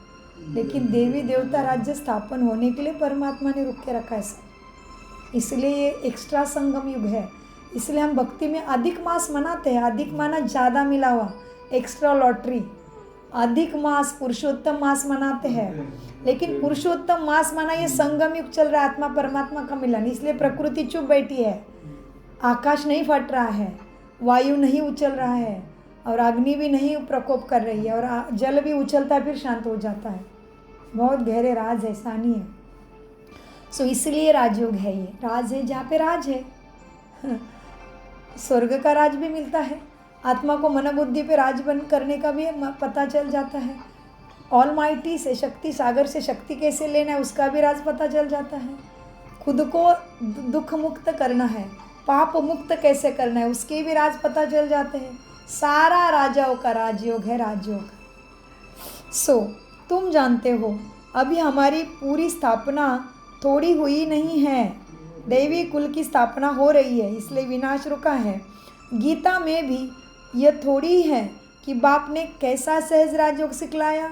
लेकिन देवी देवता राज्य स्थापन होने के लिए परमात्मा ने रुक के रखा है सब। इसलिए ये एक्स्ट्रा संगम युग है। इसलिए हम भक्ति में अधिक मास मनाते हैं। अधिक माना ज़्यादा मिला हुआ, एक्स्ट्रा लॉटरी। अधिक मास पुरुषोत्तम मास मनाते हैं, लेकिन पुरुषोत्तम मास माना ये संगम युग चल रहा है, आत्मा परमात्मा का मिलन। इसलिए प्रकृति चुप बैठी है, आकाश नहीं फट रहा है, वायु नहीं उछल रहा है, और अग्नि भी नहीं प्रकोप कर रही है, और जल भी उछलता है फिर शांत हो जाता है। बहुत गहरे राज है, सानी है। सो इसलिए राजयोग है, ये राज है जहाँ पे राज है। स्वर्ग का राज भी मिलता है, आत्मा को मन बुद्धि पे राज बन करने का भी पता चल जाता है। ऑलमाइटी से शक्ति, सागर से शक्ति कैसे लेना है उसका भी राज पता चल जाता है। खुद को दुख मुक्त करना है, पाप मुक्त कैसे करना है उसके भी राज पता चल जाते हैं। सारा राजाओं का राजयोग है, राजयोग। सो तुम जानते हो अभी हमारी पूरी स्थापना थोड़ी हुई नहीं है, दैवी कुल की स्थापना हो रही है, इसलिए विनाश रुका है। गीता में भी यह थोड़ी है कि बाप ने कैसा सहज राजयोग सिखलाया,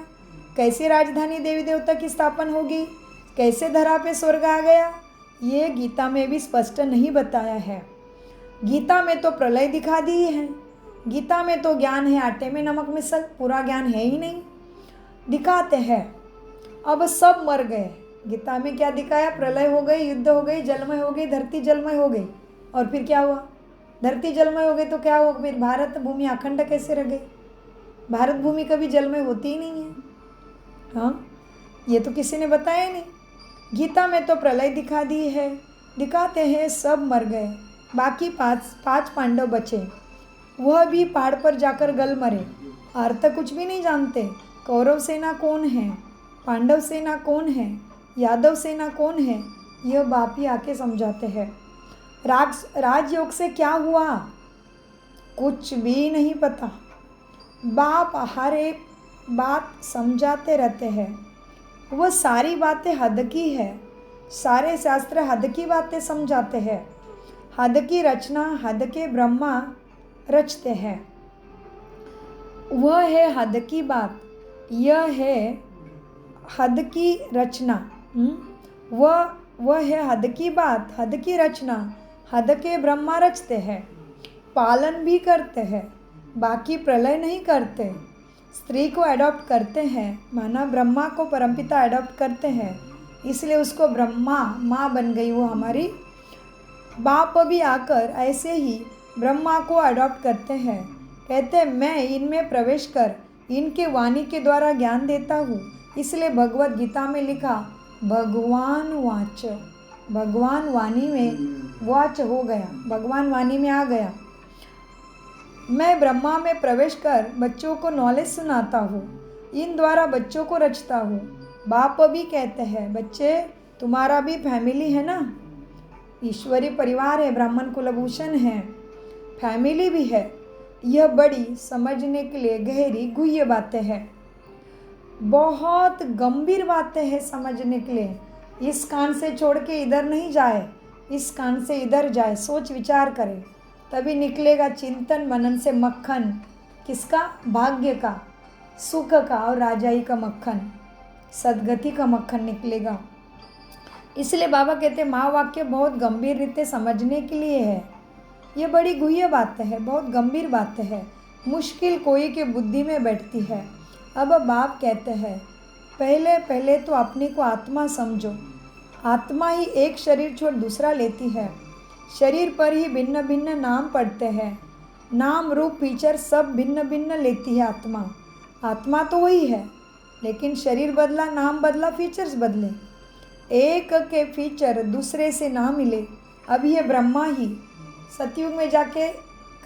कैसे राजधानी देवी देवता की स्थापना होगी, कैसे धरा पे स्वर्ग आ गया, ये गीता में भी स्पष्ट नहीं बताया है। गीता में तो प्रलय दिखा दी है, गीता में तो ज्ञान है आटे में नमक मिसल, पूरा ज्ञान है ही नहीं, दिखाते हैं। अब सब मर गए, गीता में क्या दिखाया? प्रलय हो गई, युद्ध हो गई, जलमय हो गई, धरती जलमय हो गई। और फिर क्या हुआ? धरती जलमय हो गई तो क्या हुआ? फिर भारत भूमि अखंड कैसे रह गई? भारत भूमि कभी जलमय होती ही नहीं है। हाँ, ये तो किसी ने बताया ही नहीं। गीता में तो प्रलय दिखा दी है, दिखाते हैं सब मर गए, बाकी पांच पांडव बचे, वह भी पहाड़ पर जाकर गल मरे, अर्थ कुछ भी नहीं जानते। कौरव सेना कौन है, पांडव सेना कौन है, यादव सेना कौन है, यह बाप ही आके समझाते हैं। राजयोग से क्या हुआ कुछ भी नहीं पता। बाप हर एक बात समझाते रहते हैं, वह सारी बातें हद की है, सारे शास्त्र हद की बातें समझाते हैं। हद की रचना हद के ब्रह्मा रचते हैं, वह है हद की बात, यह है हद की रचना। वह वह है हद की बात, हद की रचना। हद के ब्रह्मा रचते हैं, पालन भी करते हैं, बाकी प्रलय नहीं करते। स्त्री को अडॉप्ट करते हैं, माना ब्रह्मा को परमपिता अडॉप्ट करते हैं, इसलिए उसको ब्रह्मा माँ बन गई वो हमारी। बाप भी आकर ऐसे ही ब्रह्मा को अडॉप्ट करते हैं, कहते हैं मैं इनमें प्रवेश कर इनके वाणी के द्वारा ज्ञान देता हूँ। इसलिए भगवत गीता में लिखा भगवान वाच, भगवान वाणी में वाच हो गया, भगवान वाणी में आ गया। मैं ब्रह्मा में प्रवेश कर बच्चों को नॉलेज सुनाता हूँ, इन द्वारा बच्चों को रचता हूँ। बाप भी कहते हैं बच्चे तुम्हारा भी फैमिली है ना, ईश्वरी परिवार है, ब्राह्मण कुलभूषण है, फैमिली भी है। यह बड़ी समझने के लिए गहरी गुह्य बातें हैं, बहुत गंभीर बातें हैं समझने के लिए। इस कान से छोड़ के इधर नहीं जाए, इस कान से इधर जाए, सोच विचार करे, तभी निकलेगा चिंतन मनन से मक्खन। किसका? भाग्य का, सुख का और राजाई का मक्खन, सदगति का मक्खन निकलेगा। इसलिए बाबा कहते माँ वाक्य बहुत गंभीर रीते समझने के लिए है। ये बड़ी गुह्य बातें है, बहुत गंभीर बातें है, मुश्किल कोई के बुद्धि में बैठती है। अब बाप कहते हैं पहले पहले तो अपने को आत्मा समझो। आत्मा ही एक शरीर छोड़ दूसरा लेती है, शरीर पर ही भिन्न भिन्न नाम पड़ते हैं, नाम रूप फीचर सब भिन्न भिन्न लेती है आत्मा। आत्मा तो वही है, लेकिन शरीर बदला, नाम बदला, फीचर्स बदले, एक के फीचर दूसरे से ना मिले। अब ये ब्रह्मा ही सतयुग में जाके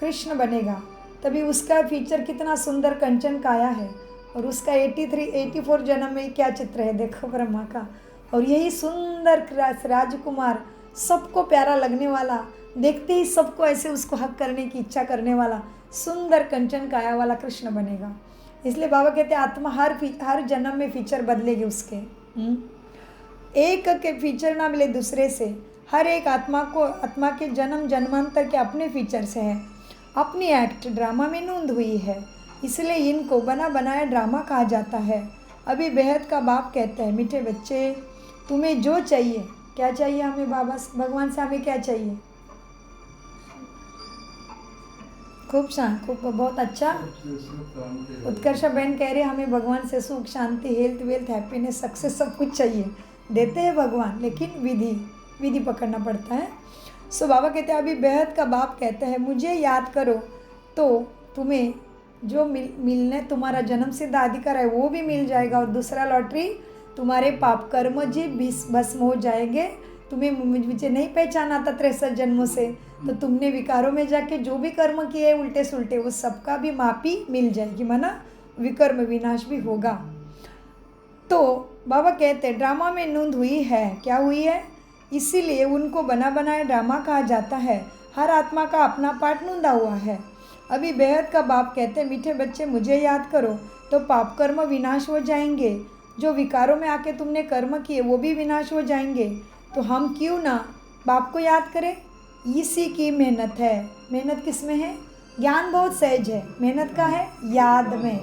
कृष्ण बनेगा, तभी उसका फीचर कितना सुंदर कंचन काया है, और उसका 84 जन्म में क्या चित्र है देखो ब्रह्मा का। और यही सुंदर राजकुमार, सबको प्यारा लगने वाला, देखते ही सबको ऐसे उसको हक करने की इच्छा करने वाला, सुंदर कंचन काया वाला कृष्ण बनेगा। इसलिए बाबा कहते हैं आत्मा हर जन्म में फीचर बदलेगी उसके। एक के फीचर ना मिले दूसरे से, हर एक आत्मा के जन्म जन्मांतर के अपने फीचर से है, अपनी एक्ट ड्रामा में नोंद हुई है, इसलिए इनको बना बनाया ड्रामा कहा जाता है। अभी बेहद का बाप कहते हैं मीठे बच्चे तुम्हें जो चाहिए, क्या चाहिए हमें बाबा भगवान से, हमें क्या चाहिए? खूब शांत, खूब बहुत अच्छा। उत्कर्षा बहन कह रहे हमें भगवान से सुख शांति हेल्थ वेल्थ हैप्पीनेस सक्सेस सब कुछ चाहिए, देते हैं भगवान, लेकिन विधि पकड़ना पड़ता है। सो बाबा कहते हैं अभी बेहद का बाप कहते हैं मुझे याद करो तो तुम्हें जो मिलने तुम्हारा जन्म सिद्ध अधिकार है वो भी मिल जाएगा, और दूसरा लॉटरी तुम्हारे पाप कर्म जी भस्म हो जाएंगे। तुम्हें मुझे नहीं पहचाना था 63 जन्मों से, तो तुमने विकारों में जाके जो भी कर्म किए उल्टे सुल्टे वो सबका भी माफ़ी मिल जाएगी, माना विकर्म विनाश भी होगा। तो बाबा कहते ड्रामा में नोंद हुई है, क्या हुई है? इसीलिए उनको बना बनाया ड्रामा कहा जाता है। हर आत्मा का अपना पार्ट नोंदा हुआ है। अभी बेहद का बाप कहते मीठे बच्चे मुझे याद करो तो पाप कर्म विनाश हो जाएंगे, जो विकारों में आके तुमने कर्म किए वो भी विनाश हो जाएंगे। तो हम क्यों ना बाप को याद करें, इसी की मेहनत है। मेहनत किस में है? ज्ञान बहुत सहज है, मेहनत का है याद में।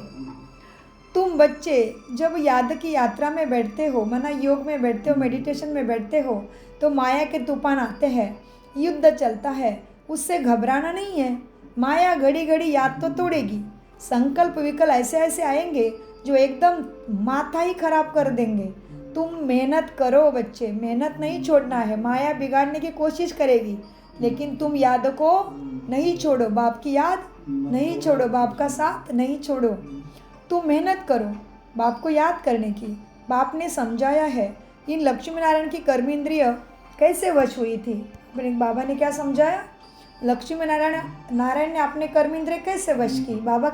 तुम बच्चे जब याद की यात्रा में बैठते हो, माना योग में बैठते हो, मेडिटेशन में बैठते हो, तो माया के तूफान आते हैं, युद्ध चलता है, उससे घबराना नहीं है। माया घड़ी घड़ी याद तो तोड़ेगी, संकल्प विकल्प ऐसे ऐसे आएंगे जो एकदम माथा ही खराब कर देंगे। तुम मेहनत करो बच्चे, मेहनत नहीं छोड़ना है। माया बिगाड़ने की कोशिश करेगी, लेकिन तुम याद को नहीं छोड़ो, बाप की याद नहीं छोड़ो, बाप का साथ नहीं छोड़ो। तुम मेहनत करो बाप को याद करने की। बाप ने समझाया है इन लक्ष्मी नारायण की कर्मेंद्रिय कैसे वश हुई थी। बाबा ने क्या समझाया? लक्ष्मी नारायण ने अपने कर्मेंद्रिय कैसे वश की? बाबा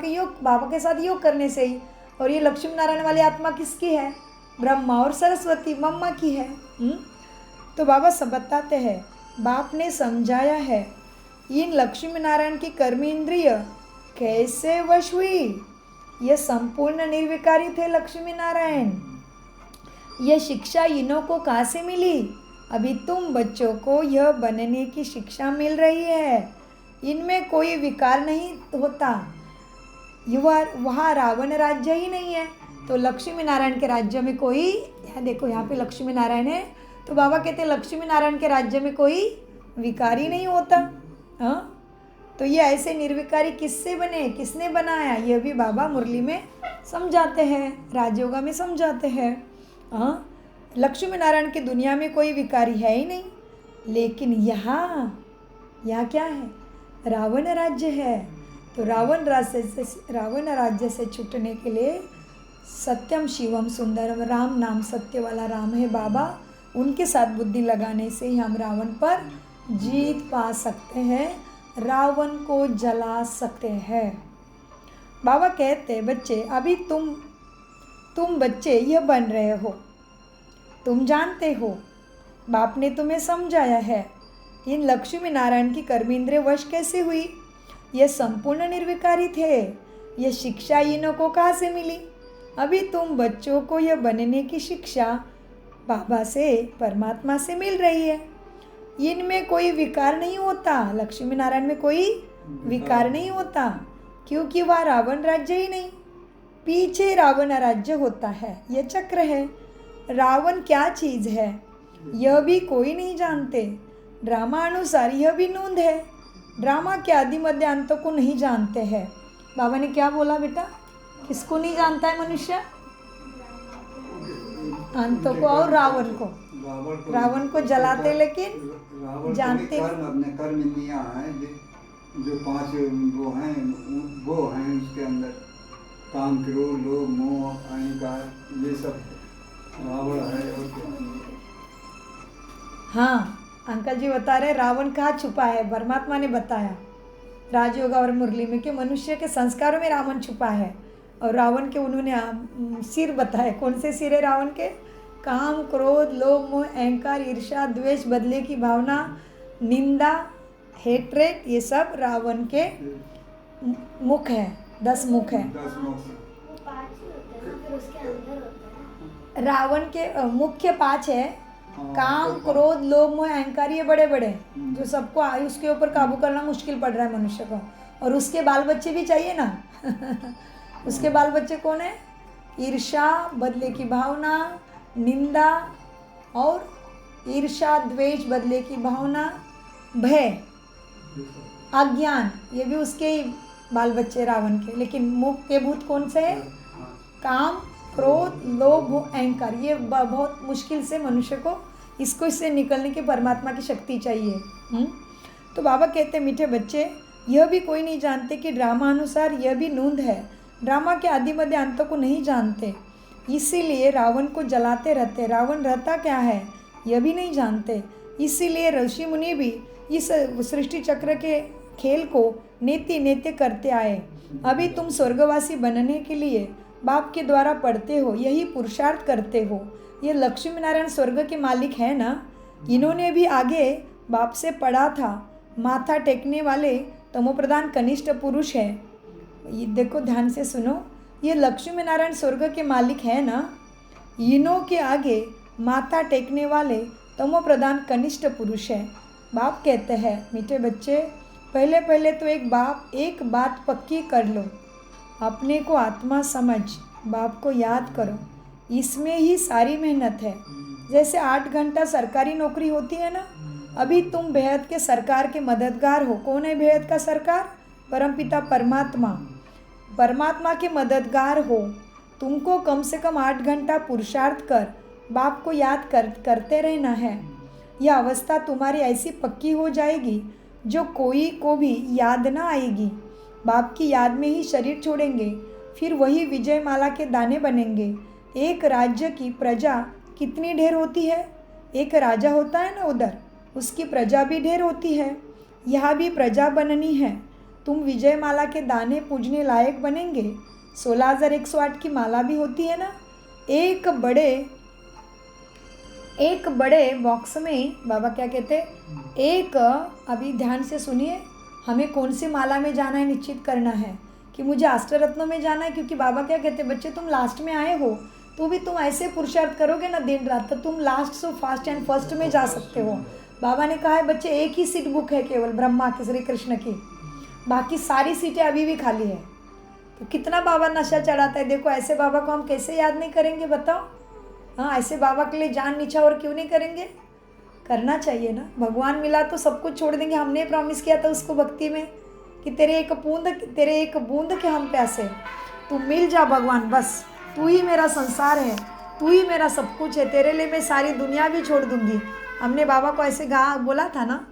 के साथ योग करने से ही। और ये लक्ष्मी नारायण वाली आत्मा किसकी है? ब्रह्मा और सरस्वती मम्मा की है। तो बाबा सब बताते हैं, बाप ने समझाया है इन लक्ष्मी नारायण की कर्मेंद्रिय कैसे वश हुई। ये संपूर्ण निर्विकारी थे लक्ष्मी नारायण। यह शिक्षा इन्हों को कहाँ से मिली? अभी तुम बच्चों को यह बनने की शिक्षा मिल रही है। इनमें कोई विकार नहीं होता। वहाँ रावण राज्य ही नहीं है, तो लक्ष्मी नारायण के राज्य में कोई, यहाँ देखो यहाँ पे लक्ष्मी नारायण है, तो बाबा कहते लक्ष्मी नारायण के राज्य में कोई विकारी नहीं होता। हाँ, तो ये ऐसे निर्विकारी किससे बने, किसने बनाया, ये भी बाबा मुरली में समझाते हैं, राजयोगा में समझाते हैं। हाँ, लक्ष्मी नारायण की दुनिया में कोई विकारी है ही नहीं, लेकिन यहाँ क्या है, रावण राज्य है। तो रावण राज्य से छूटने के लिए सत्यम शिवम सुंदरम, राम नाम सत्य वाला राम है बाबा, उनके साथ बुद्धि लगाने से ही हम रावण पर जीत पा सकते हैं, रावण को जला सकते हैं। बाबा कहते बच्चे अभी तुम बच्चे यह बन रहे हो, तुम जानते हो बाप ने तुम्हें समझाया है इन लक्ष्मी नारायण की कर्मेंद्रिय वश कैसे हुई, यह संपूर्ण निर्विकारी थे, यह शिक्षा इन्हों को कहाँ से मिली। अभी तुम बच्चों को यह बनने की शिक्षा बाबा से, परमात्मा से मिल रही है। इनमें कोई विकार नहीं होता, लक्ष्मी नारायण में कोई विकार नहीं होता, क्योंकि वह रावण राज्य ही नहीं, पीछे रावण राज्य होता है। यह चक्र है। रावण क्या चीज़ है यह भी कोई नहीं जानते। ड्रामा अनुसार यह भी नूंद है, ड्रामा के आदि मध्य अंतों को नहीं जानते हैं। बाबा ने क्या बोला बेटा, किसको नहीं जानता है मनुष्य, अंतों को और रावण को। रावण को जलाते लेकिन जानते अपने कर्म इंद्रियां हैं जो 5 वो हैं उसके अंदर, काम, क्रोध, लोभ, मोह, अहंकार, ये सब रावण है। और हाँ, अंकल जी बता रहे रावण कहाँ छुपा है। परमात्मा ने बताया राजयोगा और मुरली में कि मनुष्य के संस्कारों में रावण छुपा है, और रावण के उन्होंने सिर बताए। कौन से सिर है रावण के, काम, क्रोध, लोभ, मोह, अहंकार, ईर्ष्या, द्वेष, बदले की भावना, निंदा, हेट्रेट, ये सब रावण के मुख है, 10 मुख है। रावण के मुख्य 5 है, काम, क्रोध, लोभ, मोह, अहंकार, ये बड़े बड़े जो सबको उसके ऊपर काबू करना मुश्किल पड़ रहा है मनुष्य को। और उसके बाल बच्चे भी चाहिए ना उसके बाल बच्चे कौन है, ईर्ष्या, बदले की भावना, निंदा, और ईर्ष्या, द्वेष, बदले की भावना, भय, अज्ञान, ये भी उसके ही बाल बच्चे रावण के। लेकिन मुख के भूत कौन से है, काम, क्रोध, लोभ, अहंकार, ये बहुत मुश्किल से मनुष्य को इससे निकलने की परमात्मा की शक्ति चाहिए। तो बाबा कहते मीठे बच्चे यह भी कोई नहीं जानते कि ड्रामा अनुसार यह भी नूंद है, ड्रामा के आदि मध्य अंतों को नहीं जानते, इसीलिए रावण को जलाते रहते। रावण रहता क्या है यह भी नहीं जानते, इसीलिए ऋषि मुनि भी इस सृष्टि चक्र के खेल को नेति नेत्य करते आए। अभी तुम स्वर्गवासी बनने के लिए बाप के द्वारा पढ़ते हो, यही पुरुषार्थ करते हो। ये लक्ष्मी नारायण स्वर्ग के मालिक है ना, इन्होंने भी आगे बाप से पढ़ा था। माथा टेकने वाले तमोप्रधान कनिष्ठ पुरुष है। ये देखो ध्यान से सुनो, ये लक्ष्मी नारायण स्वर्ग के मालिक है ना, इन्हों के आगे माथा टेकने वाले तमोप्रधान कनिष्ठ पुरुष है। बाप कहते हैं मीठे बच्चे पहले तो एक बात पक्की कर लो, अपने को आत्मा समझ, बाप को याद करो, इसमें ही सारी मेहनत है। जैसे 8 घंटा सरकारी नौकरी होती है ना, अभी तुम बेहद के सरकार के मददगार हो। कौन है बेहद का सरकार, परमपिता परमात्मा, परमात्मा के मददगार हो। तुमको कम से कम 8 घंटा पुरुषार्थ कर बाप को याद करते रहना है। यह अवस्था तुम्हारी ऐसी पक्की हो जाएगी जो कोई को भी याद ना आएगी। बाप की याद में ही शरीर छोड़ेंगे, फिर वही विजय माला के दाने बनेंगे। एक राज्य की प्रजा कितनी ढेर होती है, एक राजा होता है ना उधर, उसकी प्रजा भी ढेर होती है। यहाँ भी प्रजा बननी है। तुम विजय माला के दाने पूजने लायक बनेंगे। 16,108 की माला भी होती है ना। एक बड़े बॉक्स में बाबा क्या कहते, एक, अभी ध्यान से सुनिए, हमें कौन सी माला में जाना है निश्चित करना है कि मुझे अष्टरत्नों में जाना है। क्योंकि बाबा क्या कहते, बच्चे तुम लास्ट में आए हो तो भी तुम ऐसे पुरुषार्थ करोगे ना दिन रात, तो तुम लास्ट से फास्ट एंड फर्स्ट में जा सकते हो। बाबा ने कहा है बच्चे एक ही सीट बुक है केवल ब्रह्मा की, श्री कृष्ण की, बाकी सारी सीटें अभी भी खाली है। तो कितना बाबा नशा चढ़ाता है। देखो ऐसे बाबा को हम कैसे याद नहीं करेंगे बताओ। हाँ, ऐसे बाबा के लिए जान निछावर क्यों नहीं करेंगे? करना चाहिए ना। भगवान मिला तो सब कुछ छोड़ देंगे। हमने प्रॉमिस किया था उसको भक्ति में कि तेरे एक बूंद के हम प्यासे, तू मिल जा भगवान, बस तू ही मेरा संसार है, तू ही मेरा सब कुछ है, तेरे लिए मैं सारी दुनिया भी छोड़ दूंगी। हमने बाबा को ऐसे बोला था ना,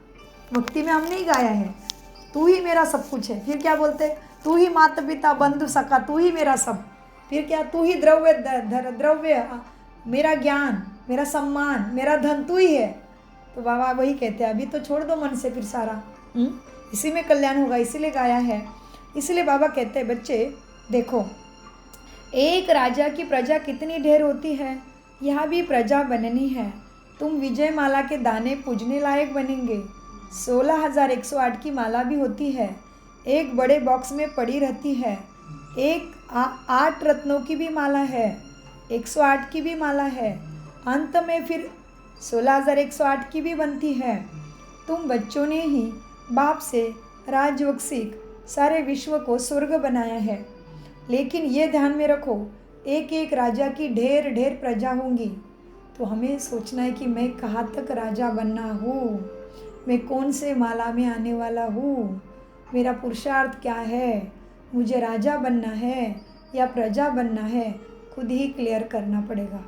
भक्ति में हमने ही गाया है, तू ही मेरा सब कुछ है। फिर क्या बोलते? तू ही माता पिता बंधु सखा, तू ही मेरा सब। फिर क्या? तू ही द्रव्य, मेरा ज्ञान, मेरा सम्मान, मेरा धन तू ही है। तो बाबा वही कहते हैं, अभी तो छोड़ दो मन से फिर सारा, इसी में कल्याण होगा, इसीलिए गाया है। इसलिए बाबा कहते हैं, बच्चे देखो, एक राजा की प्रजा कितनी ढेर होती है, यहाँ भी प्रजा बननी है। तुम विजय माला के दाने पूजने लायक बनेंगे। 16,108 की माला भी होती है, एक बड़े बॉक्स में पड़ी रहती है। एक 8 रत्नों की भी माला है, 108 की भी माला है, अंत में फिर 16,108 की भी बनती है। तुम बच्चों ने ही बाप से राजयोग सीख सारे विश्व को स्वर्ग बनाया है। लेकिन ये ध्यान में रखो, एक एक राजा की ढेर ढेर प्रजा होंगी। तो हमें सोचना है कि मैं कहाँ तक राजा बनना हूँ, मैं कौन से माला में आने वाला हूँ, मेरा पुरुषार्थ क्या है, मुझे राजा बनना है या प्रजा बनना है, खुद ही क्लियर करना पड़ेगा।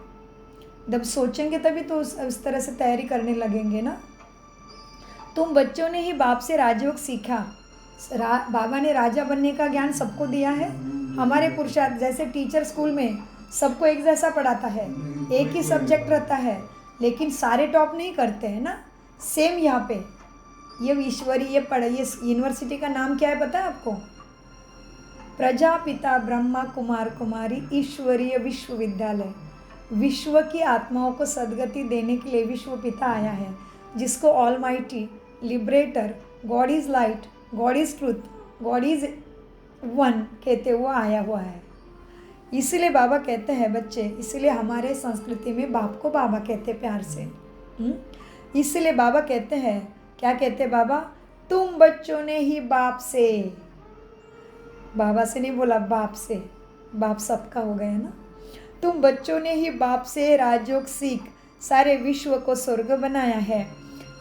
जब सोचेंगे तभी तो उस तरह से तैयारी करने लगेंगे ना। तुम बच्चों ने ही बाप से राजयोग सीखा। बाबा ने राजा बनने का ज्ञान सबको दिया है। हमारे पुरुषार्थ, जैसे टीचर स्कूल में सबको एक जैसा पढ़ाता है, एक ही सब्जेक्ट रहता है, लेकिन सारे टॉप नहीं करते हैं ना। सेम यहाँ पे ये ईश्वरीय ये यूनिवर्सिटी का नाम क्या है पता है आपको? प्रजापिता ब्रह्मा कुमार कुमारी ईश्वरीय विश्वविद्यालय। विश्व की आत्माओं को सद्गति देने के लिए विश्व पिता आया है, जिसको almighty, liberator, God is light, God is truth, God is one कहते हुए आया हुआ है। इसलिए बाबा कहते हैं, बच्चे, इसलिए हमारे संस्कृति में बाप को बाबा कहते प्यार से। इसलिए बाबा कहते हैं, क्या कहते हैं बाबा? तुम बच्चों ने ही बाप से, बाबा से नहीं बोला, बाप से, बाप सबका हो गया ना। तुम बच्चों ने ही बाप से राजयोग सीख सारे विश्व को स्वर्ग बनाया है,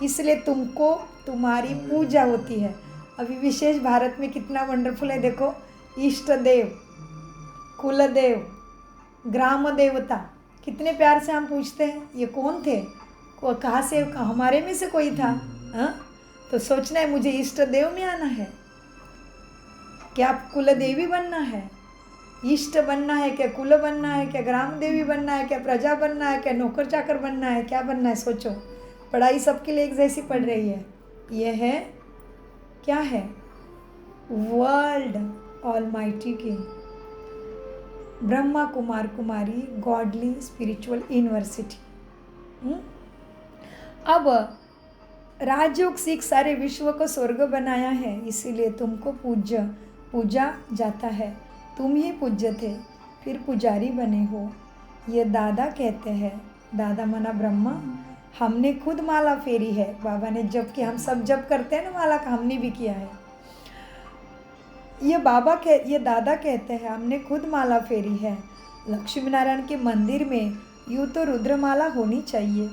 इसलिए तुमको तुम्हारी पूजा होती है। अभी विशेष भारत में कितना वंडरफुल है, देखो, इष्ट देव, कुल देव, ग्राम देवता, कितने प्यार से हम पूछते हैं, ये कौन थे, कहाँ से, हमारे में से कोई था। हाँ, तो सोचना है मुझे इष्ट देव में आना है, क्या कुल देवी बनना है, इष्ट बनना है, क्या कुल बनना है, क्या ग्राम देवी बनना है, क्या प्रजा बनना है, क्या नौकर चाकर बनना है, क्या बनना है? सोचो। पढ़ाई सबके लिए एक जैसी पढ़ रही है। यह है, क्या है? वर्ल्ड ऑलमाइटी की ब्रह्मा कुमार कुमारी गॉडली स्पिरिचुअल यूनिवर्सिटी। अब राजयोग सीख सारे विश्व को स्वर्ग बनाया है, इसीलिए तुमको पूजा जाता है। तुम ही पूज्य थे, फिर पुजारी बने हो। ये दादा कहते हैं, दादा मना ब्रह्मा, हमने खुद माला फेरी है। बाबा ने जब कि हम सब जब करते हैं ना माला का, हमने भी किया है। ये दादा कहते हैं, हमने खुद माला फेरी है। लक्ष्मी नारायण के मंदिर में यूँ तो रुद्रमाला होनी चाहिए।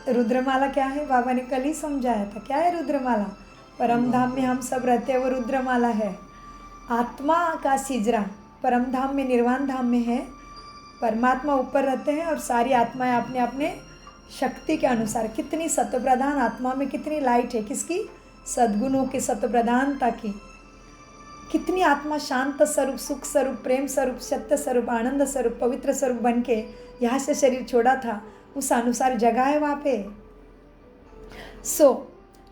रुद्रमाला क्या है? बाबा ने कल ही समझाया था। क्या है रुद्रमाला? परम धाम में हम सब रहते हैं, वो रुद्रमाला है। आत्मा का सिजरा परम धाम में, निर्वाण धाम में है। परमात्मा ऊपर रहते हैं और सारी आत्माएं अपने अपने शक्ति के अनुसार, कितनी सत्वप्रधान आत्मा में कितनी लाइट है, किसकी? सद्गुणों की सत्वप्रधानता की। कितनी आत्मा शांत स्वरूप, सुख स्वरूप, प्रेम स्वरूप, सत्य स्वरूप, आनंद स्वरूप, पवित्र स्वरूप बन के यहाँ से शरीर छोड़ा था, उस अनुसार जगह है वहाँ पे।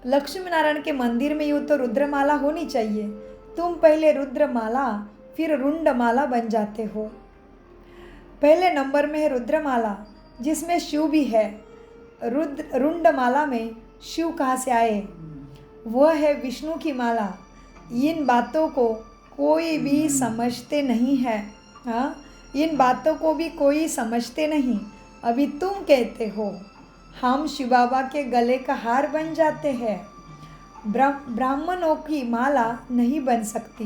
लक्ष्मी नारायण के मंदिर में यूँ तो रुद्रमाला होनी चाहिए। तुम पहले रुद्रमाला फिर रुंडमाला बन जाते हो। पहले नंबर में है रुद्रमाला, जिसमें शिव भी है। रुंडमाला में शिव कहाँ से आए? वह है विष्णु की माला। इन बातों को कोई भी समझते नहीं है। हाँ, इन बातों को भी कोई समझते नहीं। अभी तुम कहते हो हम शिव बाबा के गले का हार बन जाते हैं। ब्राह्मणों की माला नहीं बन सकती,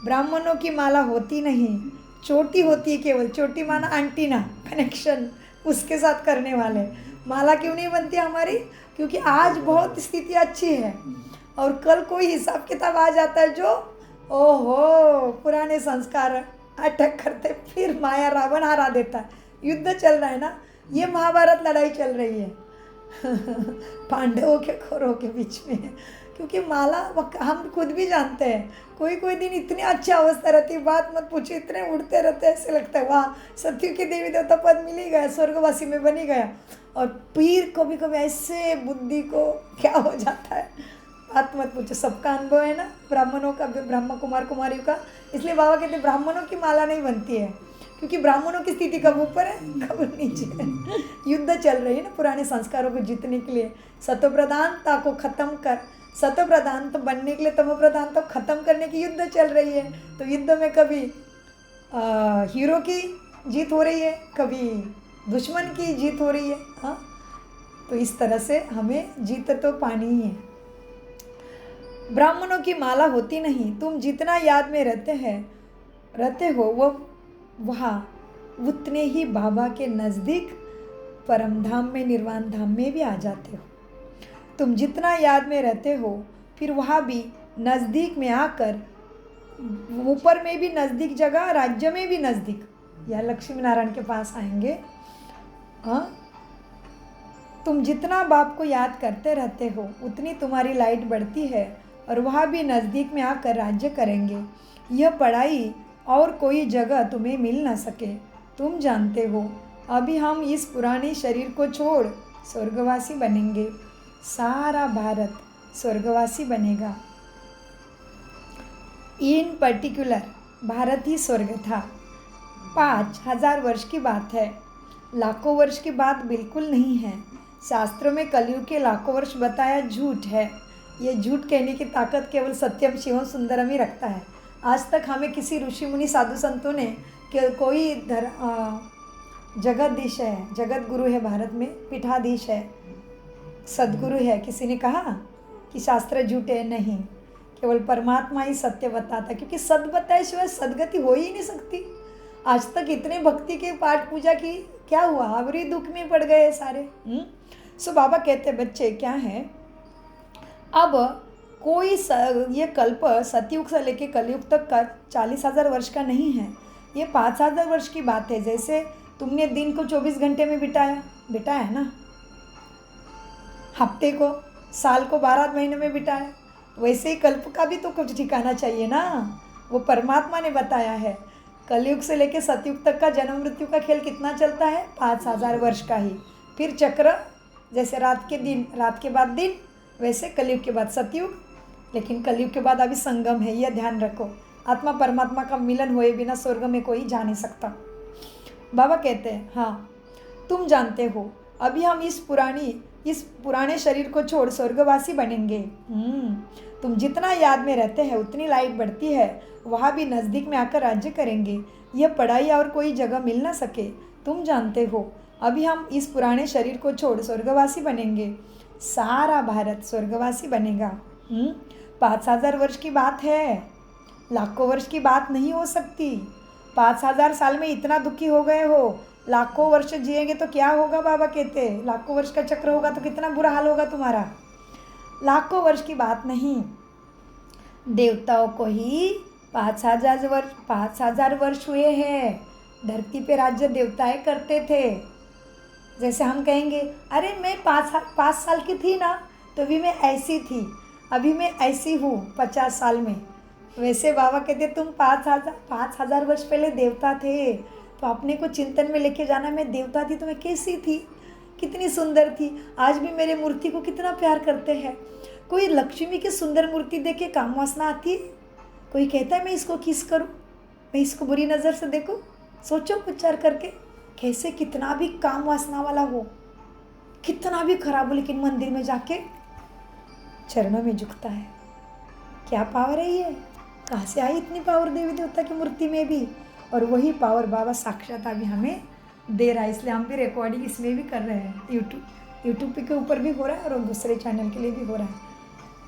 ब्राह्मणों की माला होती नहीं, चोटी होती है केवल। चोटी माना एंटीना, कनेक्शन उसके साथ करने वाले। माला क्यों नहीं बनती हमारी? क्योंकि आज बहुत स्थिति अच्छी है और कल कोई हिसाब किताब आ जाता है जो ओहो पुराने संस्कार अटैक करते, फिर माया रावण हरा देता है। युद्ध चल रहा है ना, ये महाभारत लड़ाई चल रही है पांडवों के कौरवों के बीच में। क्योंकि माला हम खुद भी जानते हैं, कोई कोई दिन इतनी अच्छी अवस्था रहती है, बात मत पूछो, इतने उड़ते रहते हैं, ऐसे लगता है वाह सत्यु की देवी देवता पद मिल ही गया, स्वर्गवासी में बनी गया। और फिर कभी कभी ऐसे बुद्धि को क्या हो जाता है, बात मत पूछो। सबका अनुभव है ना, ब्राह्मणों का, ब्रह्म कुमार कुमारियों का। इसलिए बाबा कहते हैं ब्राह्मणों की माला नहीं बनती है, क्योंकि ब्राह्मणों की स्थिति कब ऊपर है कब नीचे है। युद्ध चल रही है ना पुराने संस्कारों को जीतने के लिए, सतो प्रधानता को खत्म कर, सतो प्रधान तो बनने के लिए तमो प्रधान तो खत्म करने की युद्ध चल रही है। तो युद्ध में कभी हीरो की जीत हो रही है, कभी दुश्मन की जीत हो रही है। हाँ, तो इस तरह से हमें जीत तो पानी ही है। ब्राह्मणों की माला होती नहीं, तुम जितना याद में रहते हो वो वहाँ उतने ही बाबा के नज़दीक परम धाम में, निर्वाण धाम में भी आ जाते हो। तुम जितना याद में रहते हो फिर वहाँ भी नज़दीक में आकर, ऊपर में भी नज़दीक जगह, राज्य में भी नज़दीक, या लक्ष्मी नारायण के पास आएंगे। हाँ, तुम जितना बाप को याद करते रहते हो उतनी तुम्हारी लाइट बढ़ती है और वहाँ भी नज़दीक में आकर राज्य करेंगे। यह पढ़ाई और कोई जगह तुम्हें मिल ना सके। तुम जानते हो अभी हम इस पुराने शरीर को छोड़ स्वर्गवासी बनेंगे, सारा भारत स्वर्गवासी बनेगा। इन पर्टिकुलर भारत ही स्वर्ग था। 5000 वर्ष की बात है, लाखों वर्ष की बात बिल्कुल नहीं है। शास्त्रों में कलयुग के लाखों वर्ष बताया झूठ है। ये झूठ कहने की ताकत केवल सत्यम शिवम सुंदरम ही रखता है। आज तक हमें किसी ऋषि मुनि साधु संतों ने कोई जगतधीश है, जगत गुरु है भारत में, पीठाधीश है, सदगुरु है, किसी ने कहा कि शास्त्र झूठे? नहीं, केवल परमात्मा ही सत्य बताता, क्योंकि सत्य बताए सिवाय सदगति हो ही नहीं सकती। आज तक इतने भक्ति के पाठ पूजा की, क्या हुआ? आवरी दुख में पड़ गए सारे। सो बाबा कहते बच्चे क्या है, अब कोई ये कल्प सतयुग से लेके कलयुग तक का 40,000 वर्ष का नहीं है, ये 5,000 वर्ष की बात है। जैसे तुमने दिन को 24 घंटे में बिताया ना, हफ्ते को, साल को 12 महीने में बिताया, वैसे ही कल्प का भी तो कुछ ठिकाना चाहिए ना। वो परमात्मा ने बताया है, कलयुग से लेके सतयुग तक का जन्म मृत्यु का खेल कितना चलता है? 5,000 वर्ष का ही। फिर चक्र, जैसे रात के दिन, रात के बाद दिन, वैसे कलयुग के बाद सतयुग। लेकिन कलयुग के बाद अभी संगम है, यह ध्यान रखो। आत्मा परमात्मा का मिलन हुए बिना स्वर्ग में कोई जा नहीं सकता। बाबा कहते हैं हाँ, तुम जानते हो अभी हम इस पुराने शरीर को छोड़ स्वर्गवासी बनेंगे। तुम जितना याद में रहते हैं उतनी लाइट बढ़ती है, वहाँ भी नज़दीक में आकर राज्य करेंगे। यह पढ़ाई और कोई जगह मिल ना सके। तुम जानते हो अभी हम इस पुराने शरीर को छोड़ स्वर्गवासी बनेंगे, सारा भारत स्वर्गवासी बनेगा। 5,000 वर्ष की बात है, लाखों वर्ष की बात नहीं हो सकती। 5,000 साल में इतना दुखी हो गए हो, लाखों वर्ष जिएंगे तो क्या होगा? बाबा कहते लाखों वर्ष का चक्र होगा तो कितना बुरा हाल होगा तुम्हारा। लाखों वर्ष की बात नहीं, देवताओं को ही 5,000 वर्ष हुए हैं। धरती पे राज्य देवताएं करते थे। जैसे हम कहेंगे अरे मैं 5 साल की थी ना, तो भी मैं ऐसी थी, अभी मैं ऐसी हूँ 50 साल में। वैसे बाबा कहते तुम 5,000 वर्ष पहले देवता थे, तो अपने को चिंतन में लेके जाना, मैं देवता थी तो मैं कैसी थी, कितनी सुंदर थी। आज भी मेरे मूर्ति को कितना प्यार करते हैं। कोई लक्ष्मी की सुंदर मूर्ति देख के काम वासना आती है? कोई कहता है मैं इसको किस करूं, मैं इसको बुरी नज़र से देखूं? सोचो विचार करके, कैसे कितना भी काम वासना वाला हो, कितना भी खराब हो, लेकिन मंदिर में जाके चरणों में झुकता है। क्या पावर है ये? कहाँ से आई इतनी पावर देवी देवता की मूर्ति में भी? और वही पावर बाबा साक्षात अभी हमें दे रहा है। इसलिए हम भी रिकॉर्डिंग इसमें भी कर रहे हैं, यूट्यूब के ऊपर भी हो रहा है और दूसरे चैनल के लिए भी हो रहा है।